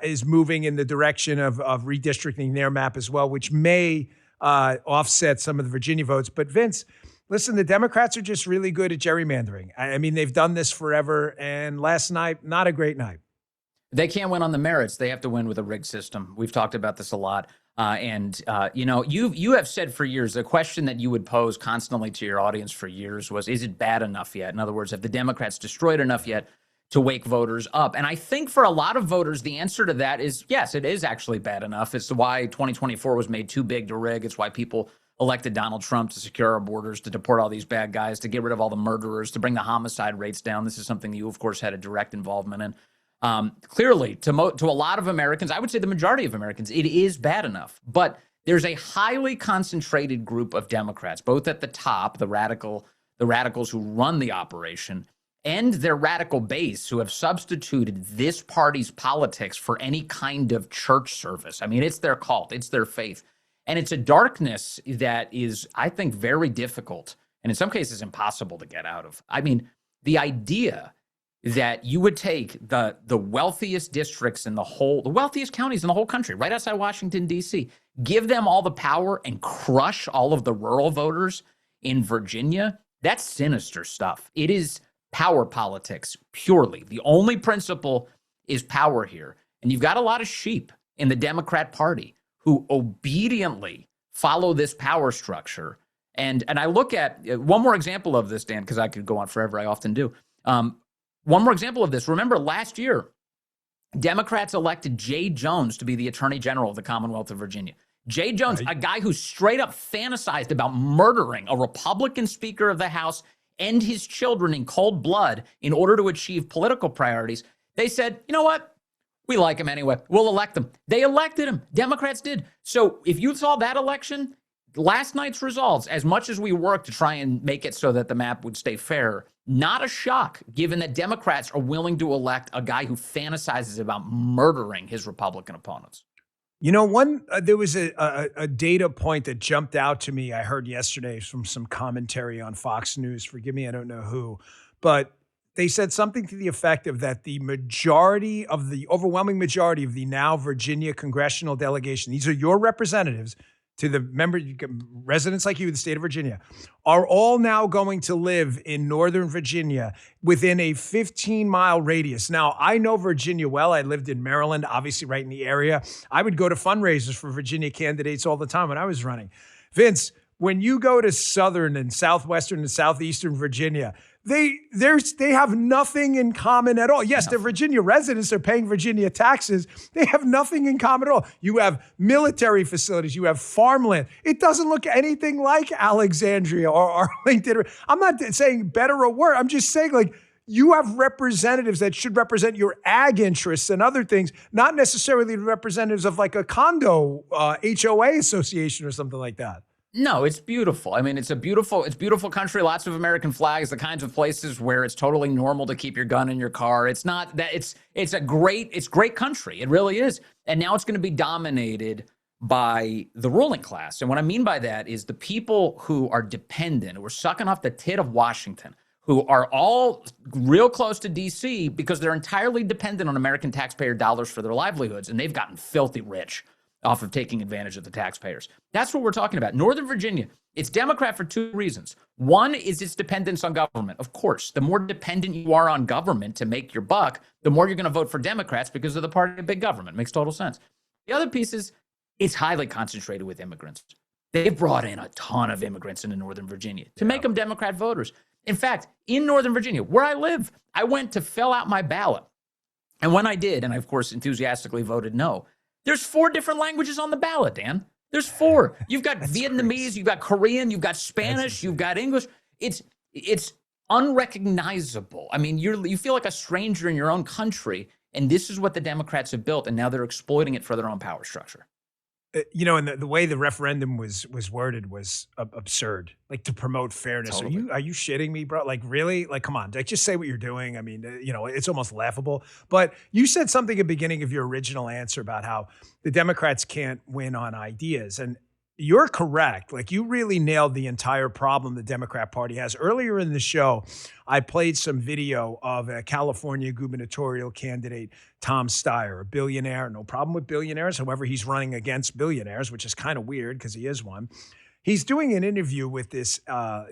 is moving in the direction of redistricting their map as well, which may offset some of the Virginia votes. But Vince, listen, the Democrats are just really good at gerrymandering. I mean, they've done this forever. And last night, not a great night. They can't win on the merits. They have to win with a rigged system. We've talked about this a lot. You know, you have said for years, the question that you would pose constantly to your audience for years was, is it bad enough yet? In other words, have the Democrats destroyed enough yet to wake voters up? And I think for a lot of voters, the answer to that is yes, it is actually bad enough. It's why 2024 was made too big to rig. It's why people elected Donald Trump to secure our borders, to deport all these bad guys, to get rid of all the murderers, to bring the homicide rates down. This is something you, of course, had a direct involvement in. Clearly, to a lot of Americans, I would say the majority of Americans, it is bad enough. But there's a highly concentrated group of Democrats, both at the top, the radicals who run the operation, and their radical base who have substituted this party's politics for any kind of church service. I mean, it's their cult, it's their faith. And it's a darkness that is, I think, very difficult and in some cases impossible to get out of. I mean, the idea that you would take the wealthiest districts in the wealthiest counties in the whole country, right outside Washington, D.C., give them all the power and crush all of the rural voters in Virginia, that's sinister stuff. It is power politics, purely. The only principle is power here. And you've got a lot of sheep in the Democrat Party who obediently follow this power structure. And I look at one more example of this, Dan, because I could go on forever. I often do. One more example of this. Remember last year, Democrats elected Jay Jones to be the Attorney General of the Commonwealth of Virginia. Jay Jones, a guy who straight up fantasized about murdering a Republican Speaker of the House and his children in cold blood in order to achieve political priorities. They said, you know what? We like him anyway. We'll elect him. They elected him. Democrats did. So if you saw that election, last night's results, as much as we worked to try and make it so that the map would stay fair, not a shock, given that Democrats are willing to elect a guy who fantasizes about murdering his Republican opponents. You know, there was a data point that jumped out to me. I heard yesterday from some commentary on Fox News. Forgive me, I don't know who, but they said something to the effect of that the overwhelming majority of the now Virginia congressional delegation, these are your representatives to the residents like you, the state of Virginia, are all now going to live in Northern Virginia within a 15-mile radius. Now, I know Virginia well. I lived in Maryland, obviously right in the area. I would go to fundraisers for Virginia candidates all the time when I was running. Vince, when you go to Southern and Southwestern and Southeastern Virginia, they have nothing in common at all. Yes, they're Virginia residents. They're paying Virginia taxes. They have nothing in common at all. You have military facilities. You have farmland. It doesn't look anything like Alexandria or Arlington. I'm not saying better or worse. I'm just saying, like, you have representatives that should represent your ag interests and other things, not necessarily representatives of like a condo HOA association or something like that. No, it's beautiful. I mean, it's beautiful country, lots of American flags, the kinds of places where it's totally normal to keep your gun in your car. It's not that it's great country. It really is. And now it's going to be dominated by the ruling class. And what I mean by that is the people who are dependent, who are sucking off the tit of Washington, who are all real close to DC because they're entirely dependent on American taxpayer dollars for their livelihoods. And they've gotten filthy rich off of taking advantage of the taxpayers. That's what we're talking about. Northern Virginia, it's Democrat for two reasons. One is its dependence on government. Of course, the more dependent you are on government to make your buck, the more you're going to vote for Democrats because of the party of big government. Makes total sense. The other piece is it's highly concentrated with immigrants. They've brought in a ton of immigrants into Northern Virginia to make them Democrat voters. In fact, in Northern Virginia, where I live, I went to fill out my ballot. And when I did, and I, of course, enthusiastically voted no, there's 4 different languages on the ballot, Dan. There's 4. You've got Vietnamese, crazy. You've got Korean, you've got Spanish, you've got English. It's unrecognizable. I mean, you feel like a stranger in your own country, and this is what the Democrats have built, and now they're exploiting it for their own power structure. You know, and the way the referendum was worded was absurd. Like, to promote fairness. Totally. Are you shitting me, bro? Like, really? Like, come on. Like, just say what you're doing. I mean, you know, it's almost laughable. But you said something at the beginning of your original answer about how the Democrats can't win on ideas. And you're correct. Like, you really nailed the entire problem the Democrat Party has. Earlier in the show, I played some video of a California gubernatorial candidate, Tom Steyer, a billionaire. No problem with billionaires. However, he's running against billionaires, which is kind of weird because he is one. He's doing an interview with this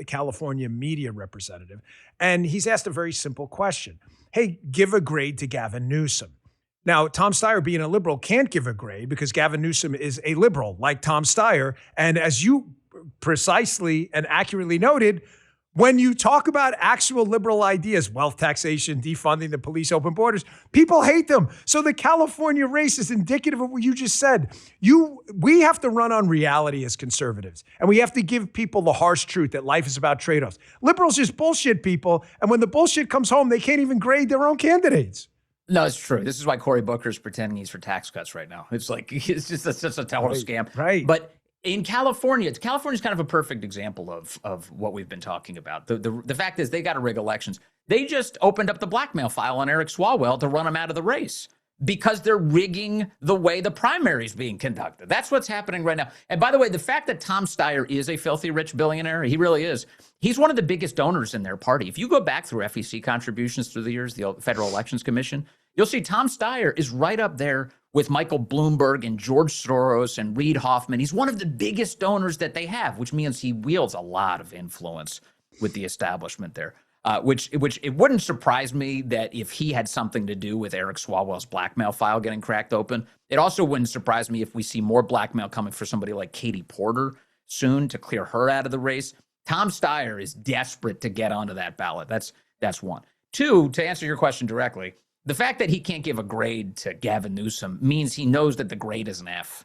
California media representative, and he's asked a very simple question. Hey, give a grade to Gavin Newsom. Now, Tom Steyer, being a liberal, can't give a grade because Gavin Newsom is a liberal, like Tom Steyer. And as you precisely and accurately noted, when you talk about actual liberal ideas, wealth taxation, defunding the police, open borders, people hate them. So the California race is indicative of what you just said. We have to run on reality as conservatives, and we have to give people the harsh truth that life is about trade-offs. Liberals just bullshit people, and when the bullshit comes home, they can't even grade their own candidates. No, it's true. This is why Cory Booker's pretending he's for tax cuts right now. It's like, it's just such a total scam. Right. But in California's kind of a perfect example of what we've been talking about. The fact is they got to rig elections. They just opened up the blackmail file on Eric Swalwell to run him out of the race because they're rigging the way the primary is being conducted. That's what's happening right now. And by the way, the fact that Tom Steyer is a filthy rich billionaire, he really is. He's one of the biggest donors in their party. If you go back through FEC contributions through the years, the Federal Elections Commission, you'll see Tom Steyer is right up there with Michael Bloomberg and George Soros and Reid Hoffman. He's one of the biggest donors that they have, which means he wields a lot of influence with the establishment there. Which it wouldn't surprise me that if he had something to do with Eric Swalwell's blackmail file getting cracked open. It also wouldn't surprise me if we see more blackmail coming for somebody like Katie Porter soon to clear her out of the race. Tom Steyer is desperate to get onto that ballot. That's one. 2, to answer your question directly, the fact that he can't give a grade to Gavin Newsom means he knows that the grade is an F.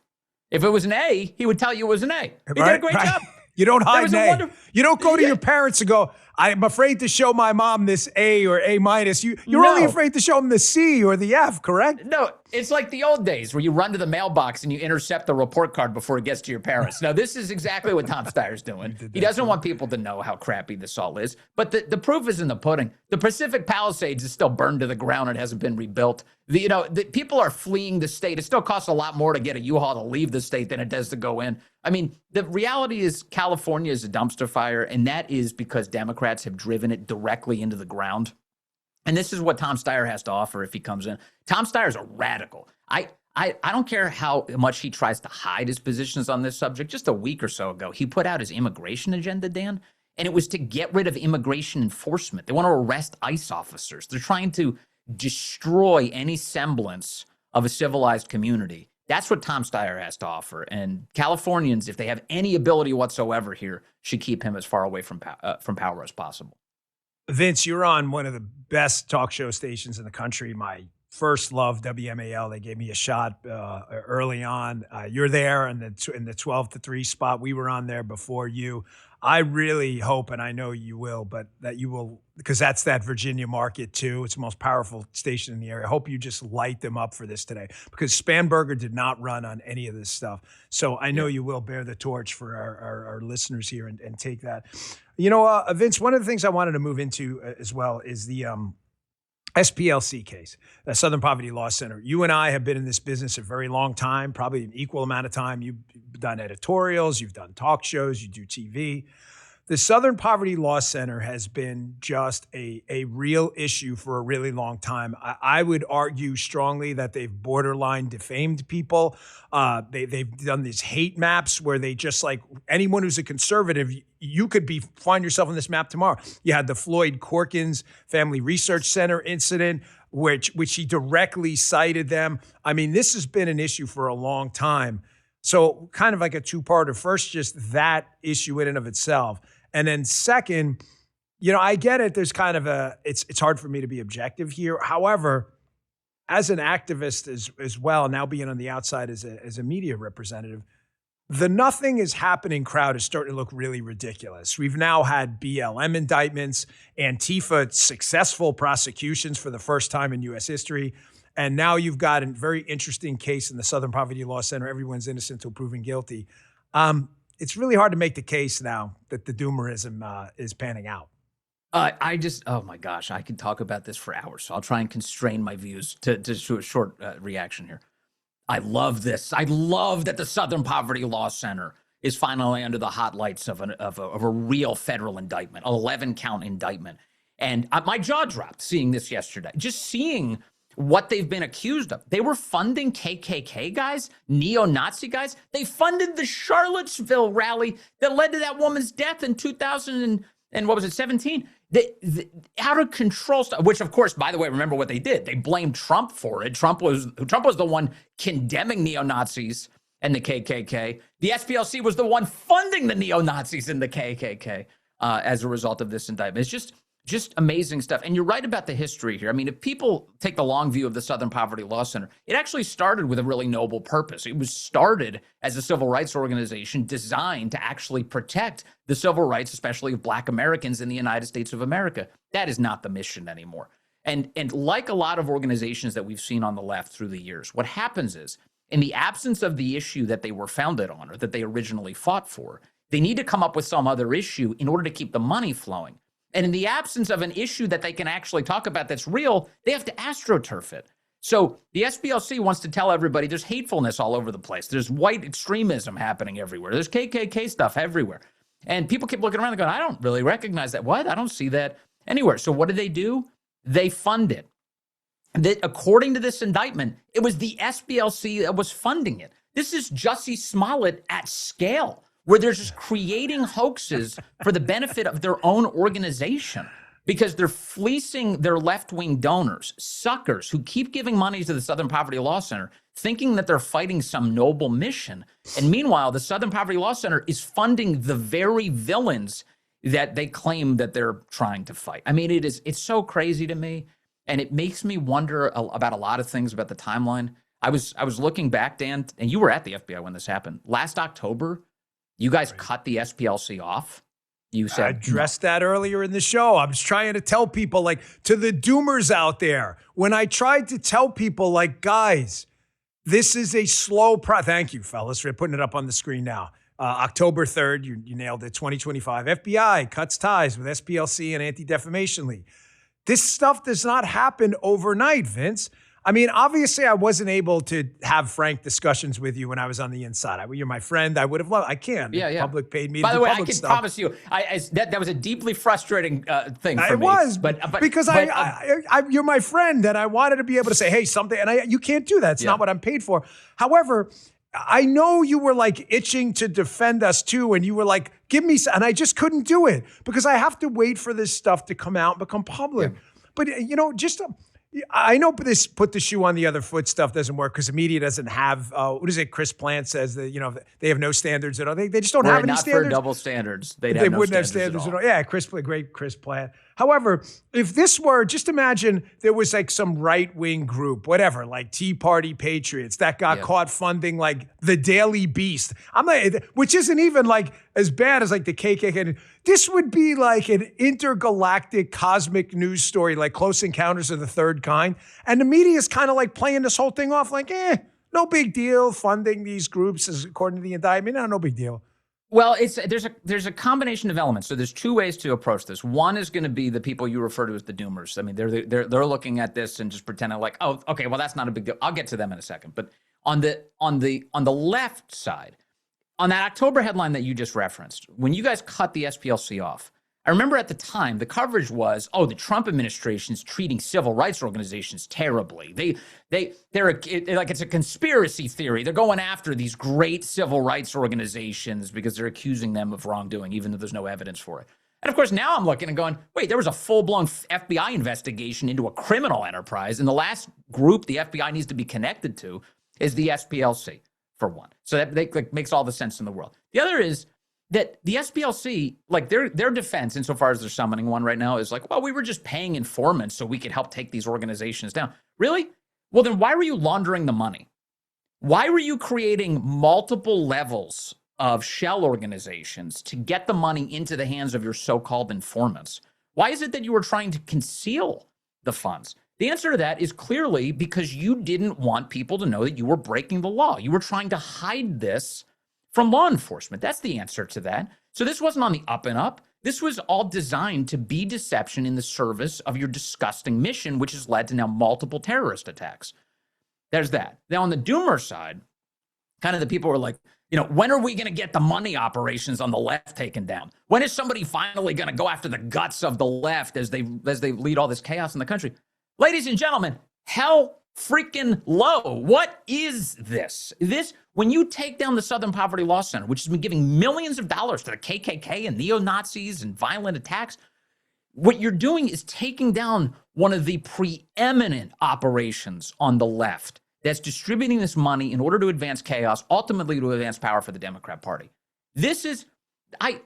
If it was an A, he would tell you it was an A. He did a great job. You don't hide an A. You don't go to your parents and go, I'm afraid to show my mom this A or A minus. You're only afraid to show them the C or the F, correct? No, it's like the old days where you run to the mailbox and you intercept the report card before it gets to your parents. Now, this is exactly what Tom Steyer's doing. He doesn't want people to know how crappy this all is. But the proof is in the pudding. The Pacific Palisades is still burned to the ground. It hasn't been rebuilt. The people are fleeing the state. It still costs a lot more to get a U-Haul to leave the state than it does to go in. I mean, the reality is California is a dumpster fire, and that is because Democrats have driven it directly into the ground. And this is what Tom Steyer has to offer if he comes in. Tom Steyer's a radical. I don't care how much he tries to hide his positions on this subject. Just a week or so ago, he put out his immigration agenda, Dan, and it was to get rid of immigration enforcement. They want to arrest ICE officers. They're trying to destroy any semblance of a civilized community. That's what Tom Steyer has to offer. And Californians, if they have any ability whatsoever here, should keep him as far away from power as possible. Vince, you're on one of the best talk show stations in the country. My first love, WMAL. They gave me a shot early on. You're there in the 12 to 3 spot. We were on there before you. I really hope, and I know you will, but that you will, because that's that Virginia market too. It's the most powerful station in the area. I hope you just light them up for this today, because Spanberger did not run on any of this stuff. So I know you will bear the torch for our listeners here and take that. You know, Vince, one of the things I wanted to move into as well is the SPLC case, the Southern Poverty Law Center. You and I have been in this business a very long time, probably an equal amount of time. You've done editorials, you've done talk shows, you do TV. The Southern Poverty Law Center has been just a real issue for a really long time. I would argue strongly that they've borderline defamed people. They've done these hate maps where they just, like, anyone who's a conservative, you could find yourself on this map tomorrow. You had the Floyd Corkins Family Research Center incident, which he directly cited them. I mean, this has been an issue for a long time. So kind of like a two-parter. First, just that issue in and of itself. And then second, you know, I get it. There's kind of it's hard for me to be objective here. However, as an activist as well, now being on the outside as a media representative, the nothing is happening crowd is starting to look really ridiculous. We've now had BLM indictments, Antifa successful prosecutions for the first time in U.S. history. And now you've got a very interesting case in the Southern Poverty Law Center. Everyone's innocent until proven guilty. It's really hard to make the case now that the doomerism is panning out. Oh my gosh, I could talk about this for hours. So I'll try and constrain my views to a short reaction here. I love this. I love that the Southern Poverty Law Center is finally under the hot lights of a real federal indictment, 11-count indictment. And my jaw dropped seeing this yesterday, just seeing what they've been accused of. They were funding KKK guys, neo-Nazi guys. They funded the Charlottesville rally that led to that woman's death in 2017. Out of control stuff, which of course, by the way, remember what they did. They blamed Trump for it. Trump was the one condemning neo-Nazis and the KKK. The SPLC was the one funding the neo-Nazis and the KKK as a result of this indictment. It's just amazing stuff. And you're right about the history here. I mean, if people take the long view of the Southern Poverty Law Center, it actually started with a really noble purpose. It was started as a civil rights organization designed to actually protect the civil rights, especially of Black Americans in the United States of America. That is not the mission anymore. And like a lot of organizations that we've seen on the left through the years, what happens is, in the absence of the issue that they were founded on or that they originally fought for, they need to come up with some other issue in order to keep the money flowing. And in the absence of an issue that they can actually talk about that's real, they have to astroturf it. So the SPLC wants to tell everybody there's hatefulness all over the place. There's white extremism happening everywhere. There's KKK stuff everywhere. And people keep looking around and going, I don't really recognize that. What? I don't see that anywhere. So what do? They fund it. That, according to this indictment, it was the SPLC that was funding it. This is Jussie Smollett at scale, where they're just creating hoaxes for the benefit of their own organization because they're fleecing their left-wing donors, suckers who keep giving money to the Southern Poverty Law Center, thinking that they're fighting some noble mission. And meanwhile, the Southern Poverty Law Center is funding the very villains that they claim that they're trying to fight. I mean, it's so crazy to me, and it makes me wonder about a lot of things about the timeline. I was looking back, Dan, and you were at the FBI when this happened. Last October, you guys cut the SPLC off. You said I addressed that earlier in the show. I was trying to tell people, like, to the doomers out there, when I tried to tell people, like, guys, this is a slow process. Thank you, fellas, for putting it up on the screen now. October 3rd, you nailed it, 2025. FBI cuts ties with SPLC and Anti-Defamation League. This stuff does not happen overnight, Vince. I mean, obviously, I wasn't able to have frank discussions with you when I was on the inside. You're my friend. I would have loved. I can't. Yeah, yeah. Public paid me. By to the do way, I public can stuff. promise you, that was a deeply frustrating thing for It me. was, but because you're my friend, and I wanted to be able to say, hey, something, and you can't do that. It's not what I'm paid for. However, I know you were like itching to defend us too, and you were like, give me, and I just couldn't do it because I have to wait for this stuff to come out and become public. But I know this put the shoe on the other foot stuff doesn't work because the media doesn't have, what is it, Chris Plant says that, they have no standards at all. They just don't have any standards. For double standards. They wouldn't have standards at all. Yeah, great Chris Plant. However, if this were, just imagine there was like some right-wing group, whatever, like Tea Party Patriots that got caught funding like the Daily Beast. I'm like, which isn't even like as bad as like the KKK. This would be like an intergalactic cosmic news story, like Close Encounters of the Third Kind. And the media is kind of like playing this whole thing off like, no big deal. Funding these groups is according to the indictment. No big deal. Well, there's a combination of elements. So there's two ways to approach this. One is going to be the people you refer to as the doomers. I mean, they're looking at this and just pretending like, oh, okay, well, that's not a big deal. I'll get to them in a second. But on the left side, on that October headline that you just referenced, when you guys cut the SPLC off, I remember at the time the coverage was, oh, the Trump administration's treating civil rights organizations terribly. They're like it's a conspiracy theory. They're going after these great civil rights organizations because they're accusing them of wrongdoing, even though there's no evidence for it. And of course, now I'm looking and going, wait, there was a full-blown FBI investigation into a criminal enterprise, and the last group the FBI needs to be connected to is the SPLC, for one. So that makes all the sense in the world. The other is that the SPLC, like their defense, insofar as they're summoning one right now, is like, well, we were just paying informants so we could help take these organizations down. Really? Well, then why were you laundering the money? Why were you creating multiple levels of shell organizations to get the money into the hands of your so-called informants? Why is it that you were trying to conceal the funds? The answer to that is clearly because you didn't want people to know that you were breaking the law. You were trying to hide this from law enforcement. That's the answer to that. So this wasn't on the up and up. This was all designed to be deception in the service of your disgusting mission, which has led to now multiple terrorist attacks. There's that. Now on the doomer side, kind of the people were like, when are we going to get the money operations on the left taken down? When is somebody finally going to go after the guts of the left as they lead all this chaos in the country? Ladies and gentlemen, hell freaking low. What is this? When you take down the Southern Poverty Law Center, which has been giving millions of dollars to the KKK and neo-Nazis and violent attacks, what you're doing is taking down one of the preeminent operations on the left that's distributing this money in order to advance chaos, ultimately to advance power for the Democrat Party. This is, I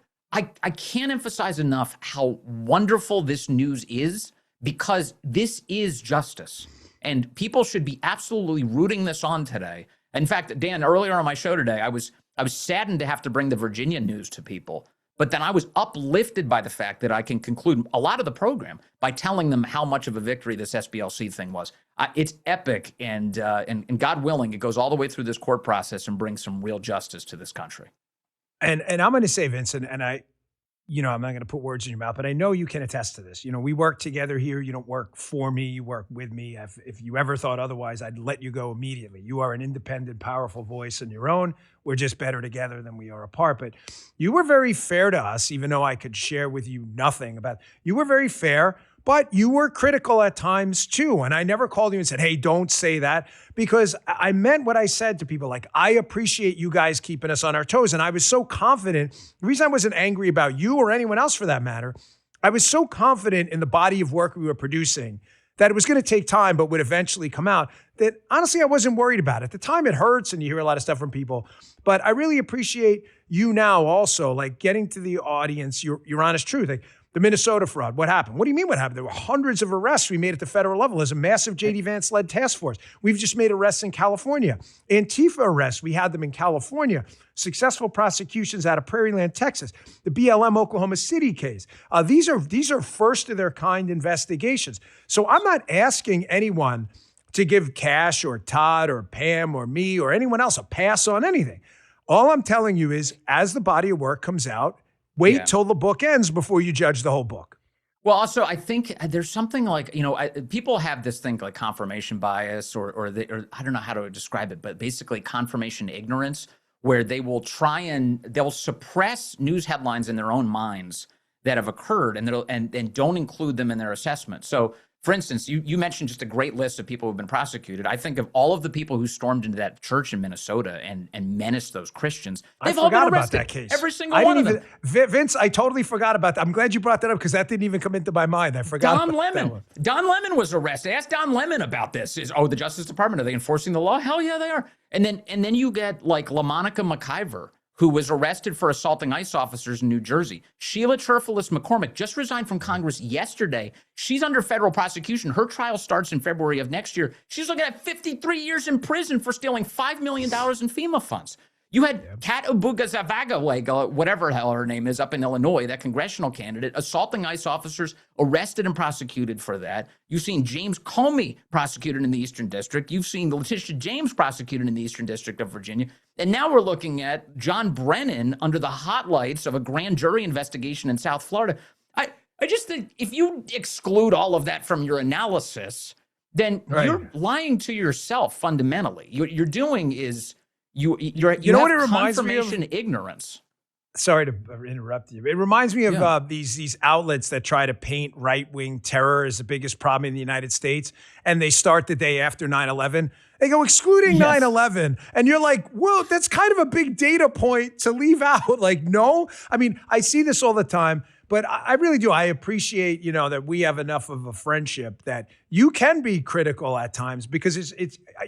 can't emphasize enough how wonderful this news is, because this is justice. And people should be absolutely rooting this on today. In fact, Dan, earlier on my show today, I was saddened to have to bring the Virginia news to people. But then I was uplifted by the fact that I can conclude a lot of the program by telling them how much of a victory this SPLC thing was. It's epic, and God willing, it goes all the way through this court process and brings some real justice to this country. And I'm going to say, Vincent, and I'm not going to put words in your mouth, but I know you can attest to this. We work together here. You don't work for me. You work with me. If you ever thought otherwise, I'd let you go immediately. You are an independent, powerful voice on your own. We're just better together than we are apart. But you were very fair to us, even though I could share with you nothing about it. You were very fair, but you were critical at times too. And I never called you and said, hey, don't say that, because I meant what I said to people. Like, I appreciate you guys keeping us on our toes. And I was so confident. The reason I wasn't angry about you or anyone else for that matter, I was so confident in the body of work we were producing that it was going to take time, but would eventually come out, that honestly, I wasn't worried about it. At the time, it hurts and you hear a lot of stuff from people, but I really appreciate you now also, like getting to the audience, your honest truth. Like, the Minnesota fraud, what happened? What do you mean what happened? There were hundreds of arrests we made at the federal level. There's a massive J.D. Vance-led task force. We've just made arrests in California. Antifa arrests, we had them in California. Successful prosecutions out of Prairie Land, Texas. The BLM Oklahoma City case. These are first of their kind investigations. So I'm not asking anyone to give Kash or Todd or Pam or me or anyone else a pass on anything. All I'm telling you is, as the body of work comes out, wait till the book ends before you judge the whole book. Well, also, I think there's something like, people have this thing like confirmation bias or I don't know how to describe it, but basically confirmation ignorance, where they will they'll suppress news headlines in their own minds that have occurred and don't include them in their assessment. So, for instance, you mentioned just a great list of people who've been prosecuted. I think of all of the people who stormed into that church in Minnesota and menaced those Christians. They've all been forgot about arrested. that case. Every single one of them. Vince, I totally forgot about that. I'm glad you brought that up because that didn't even come into my mind. I forgot. Don Lemon was arrested. Ask Don Lemon about this. The Justice Department, are they enforcing the law? Hell yeah, they are. And then you get like LaMonica McIver, who was arrested for assaulting ICE officers in New Jersey. Sheila Cherfilis McCormick just resigned from Congress yesterday. She's under federal prosecution. Her trial starts in February of next year. She's looking at 53 years in prison for stealing $5 million in FEMA funds. You had Kat Ubugazavaga, whatever the hell her name is, up in Illinois, that congressional candidate, assaulting ICE officers, arrested and prosecuted for that. You've seen James Comey prosecuted in the Eastern District. You've seen Letitia James prosecuted in the Eastern District of Virginia. And now we're looking at John Brennan under the hot lights of a grand jury investigation in South Florida. I just think if you exclude all of that from your analysis, then you're lying to yourself fundamentally. You're doing is... You know what it reminds me of? Confirmation ignorance. Sorry to interrupt you. It reminds me of these outlets that try to paint right-wing terror as the biggest problem in the United States, and they start the day after 9/11. They go excluding 9/11, and you're like, well, that's kind of a big data point to leave out. Like, no, I mean, I see this all the time. But I really do. I appreciate, that we have enough of a friendship that you can be critical at times because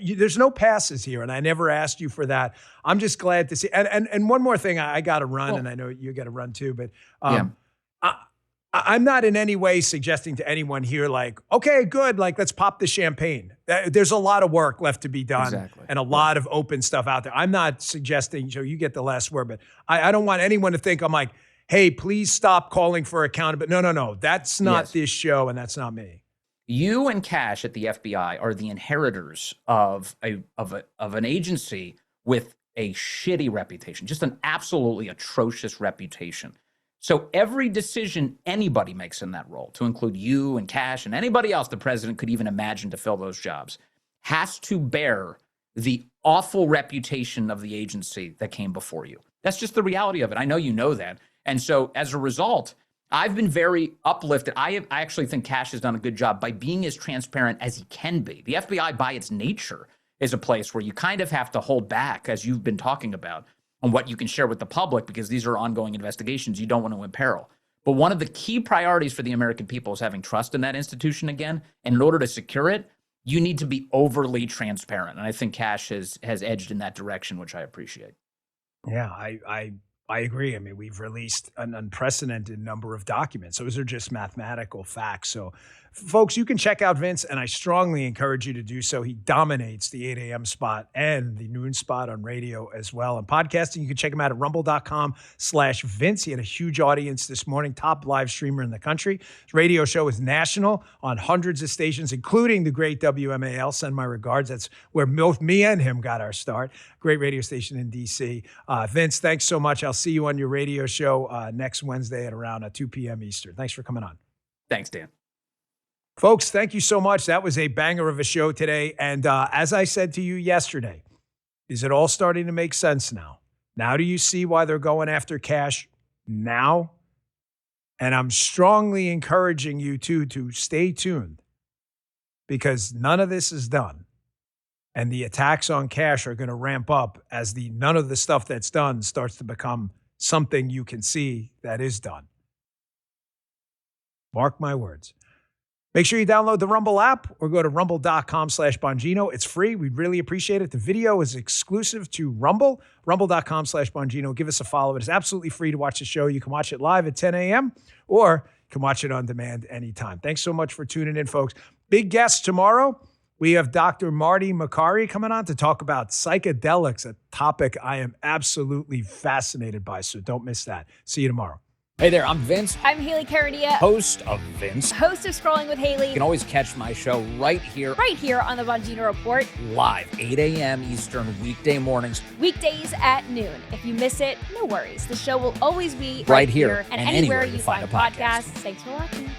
there's no passes here. And I never asked you for that. I'm just glad to see. And one more thing, I got to run, and I know you got to run too. But I'm not in any way suggesting to anyone here like, okay, good, like let's pop the champagne. There's a lot of work left to be done and a lot of open stuff out there. I'm not suggesting, you get the last word, but I don't want anyone to think I'm like, hey, please stop calling for accountability. No. That's not this show, and that's not me. You and Kash at the FBI are the inheritors of an agency with a shitty reputation, just an absolutely atrocious reputation. So every decision anybody makes in that role, to include you and Kash and anybody else the president could even imagine to fill those jobs, has to bear the awful reputation of the agency that came before you. That's just the reality of it. I know you know that. And so as a result, I've been very uplifted. I actually think Kash has done a good job by being as transparent as he can be. The FBI, by its nature, is a place where you kind of have to hold back, as you've been talking about, on what you can share with the public, because these are ongoing investigations you don't want to imperil. But one of the key priorities for the American people is having trust in that institution again. And in order to secure it, you need to be overly transparent. And I think Kash has edged in that direction, which I appreciate. Yeah, I agree. I mean, we've released an unprecedented number of documents. Those are just mathematical facts. So, folks, you can check out Vince, and I strongly encourage you to do so. He dominates the 8 a.m. spot and the noon spot on radio as well. And podcasting, you can check him out at rumble.com/Vince. He had a huge audience this morning, top live streamer in the country. His radio show is national on hundreds of stations, including the great WMAL. Send my regards. That's where both me and him got our start. Great radio station in D.C. Vince, thanks so much. I'll see you on your radio show next Wednesday at around 2 p.m. Eastern. Thanks for coming on. Thanks, Dan. Folks, thank you so much. That was a banger of a show today. And as I said to you yesterday, is it all starting to make sense now? Now do you see why they're going after Kash now? And I'm strongly encouraging you, too, to stay tuned because none of this is done. And the attacks on Kash are going to ramp up as none of the stuff that's done starts to become something you can see that is done. Mark my words. Make sure you download the Rumble app or go to rumble.com/Bongino. It's free. We'd really appreciate it. The video is exclusive to Rumble, rumble.com/Bongino. Give us a follow. It is absolutely free to watch the show. You can watch it live at 10 a.m. or you can watch it on demand anytime. Thanks so much for tuning in, folks. Big guest tomorrow. We have Dr. Marty Makary coming on to talk about psychedelics, a topic I am absolutely fascinated by, so don't miss that. See you tomorrow. Hey there, I'm Vince. I'm Haley Caradia, Host of Vince. host of Scrolling with Haley. You can always catch my show right here on the Bongino Report. Live, 8 a.m. Eastern, weekday mornings. Weekdays at noon. If you miss it, no worries. The show will always be right here and anywhere you find podcasts. Thanks for watching.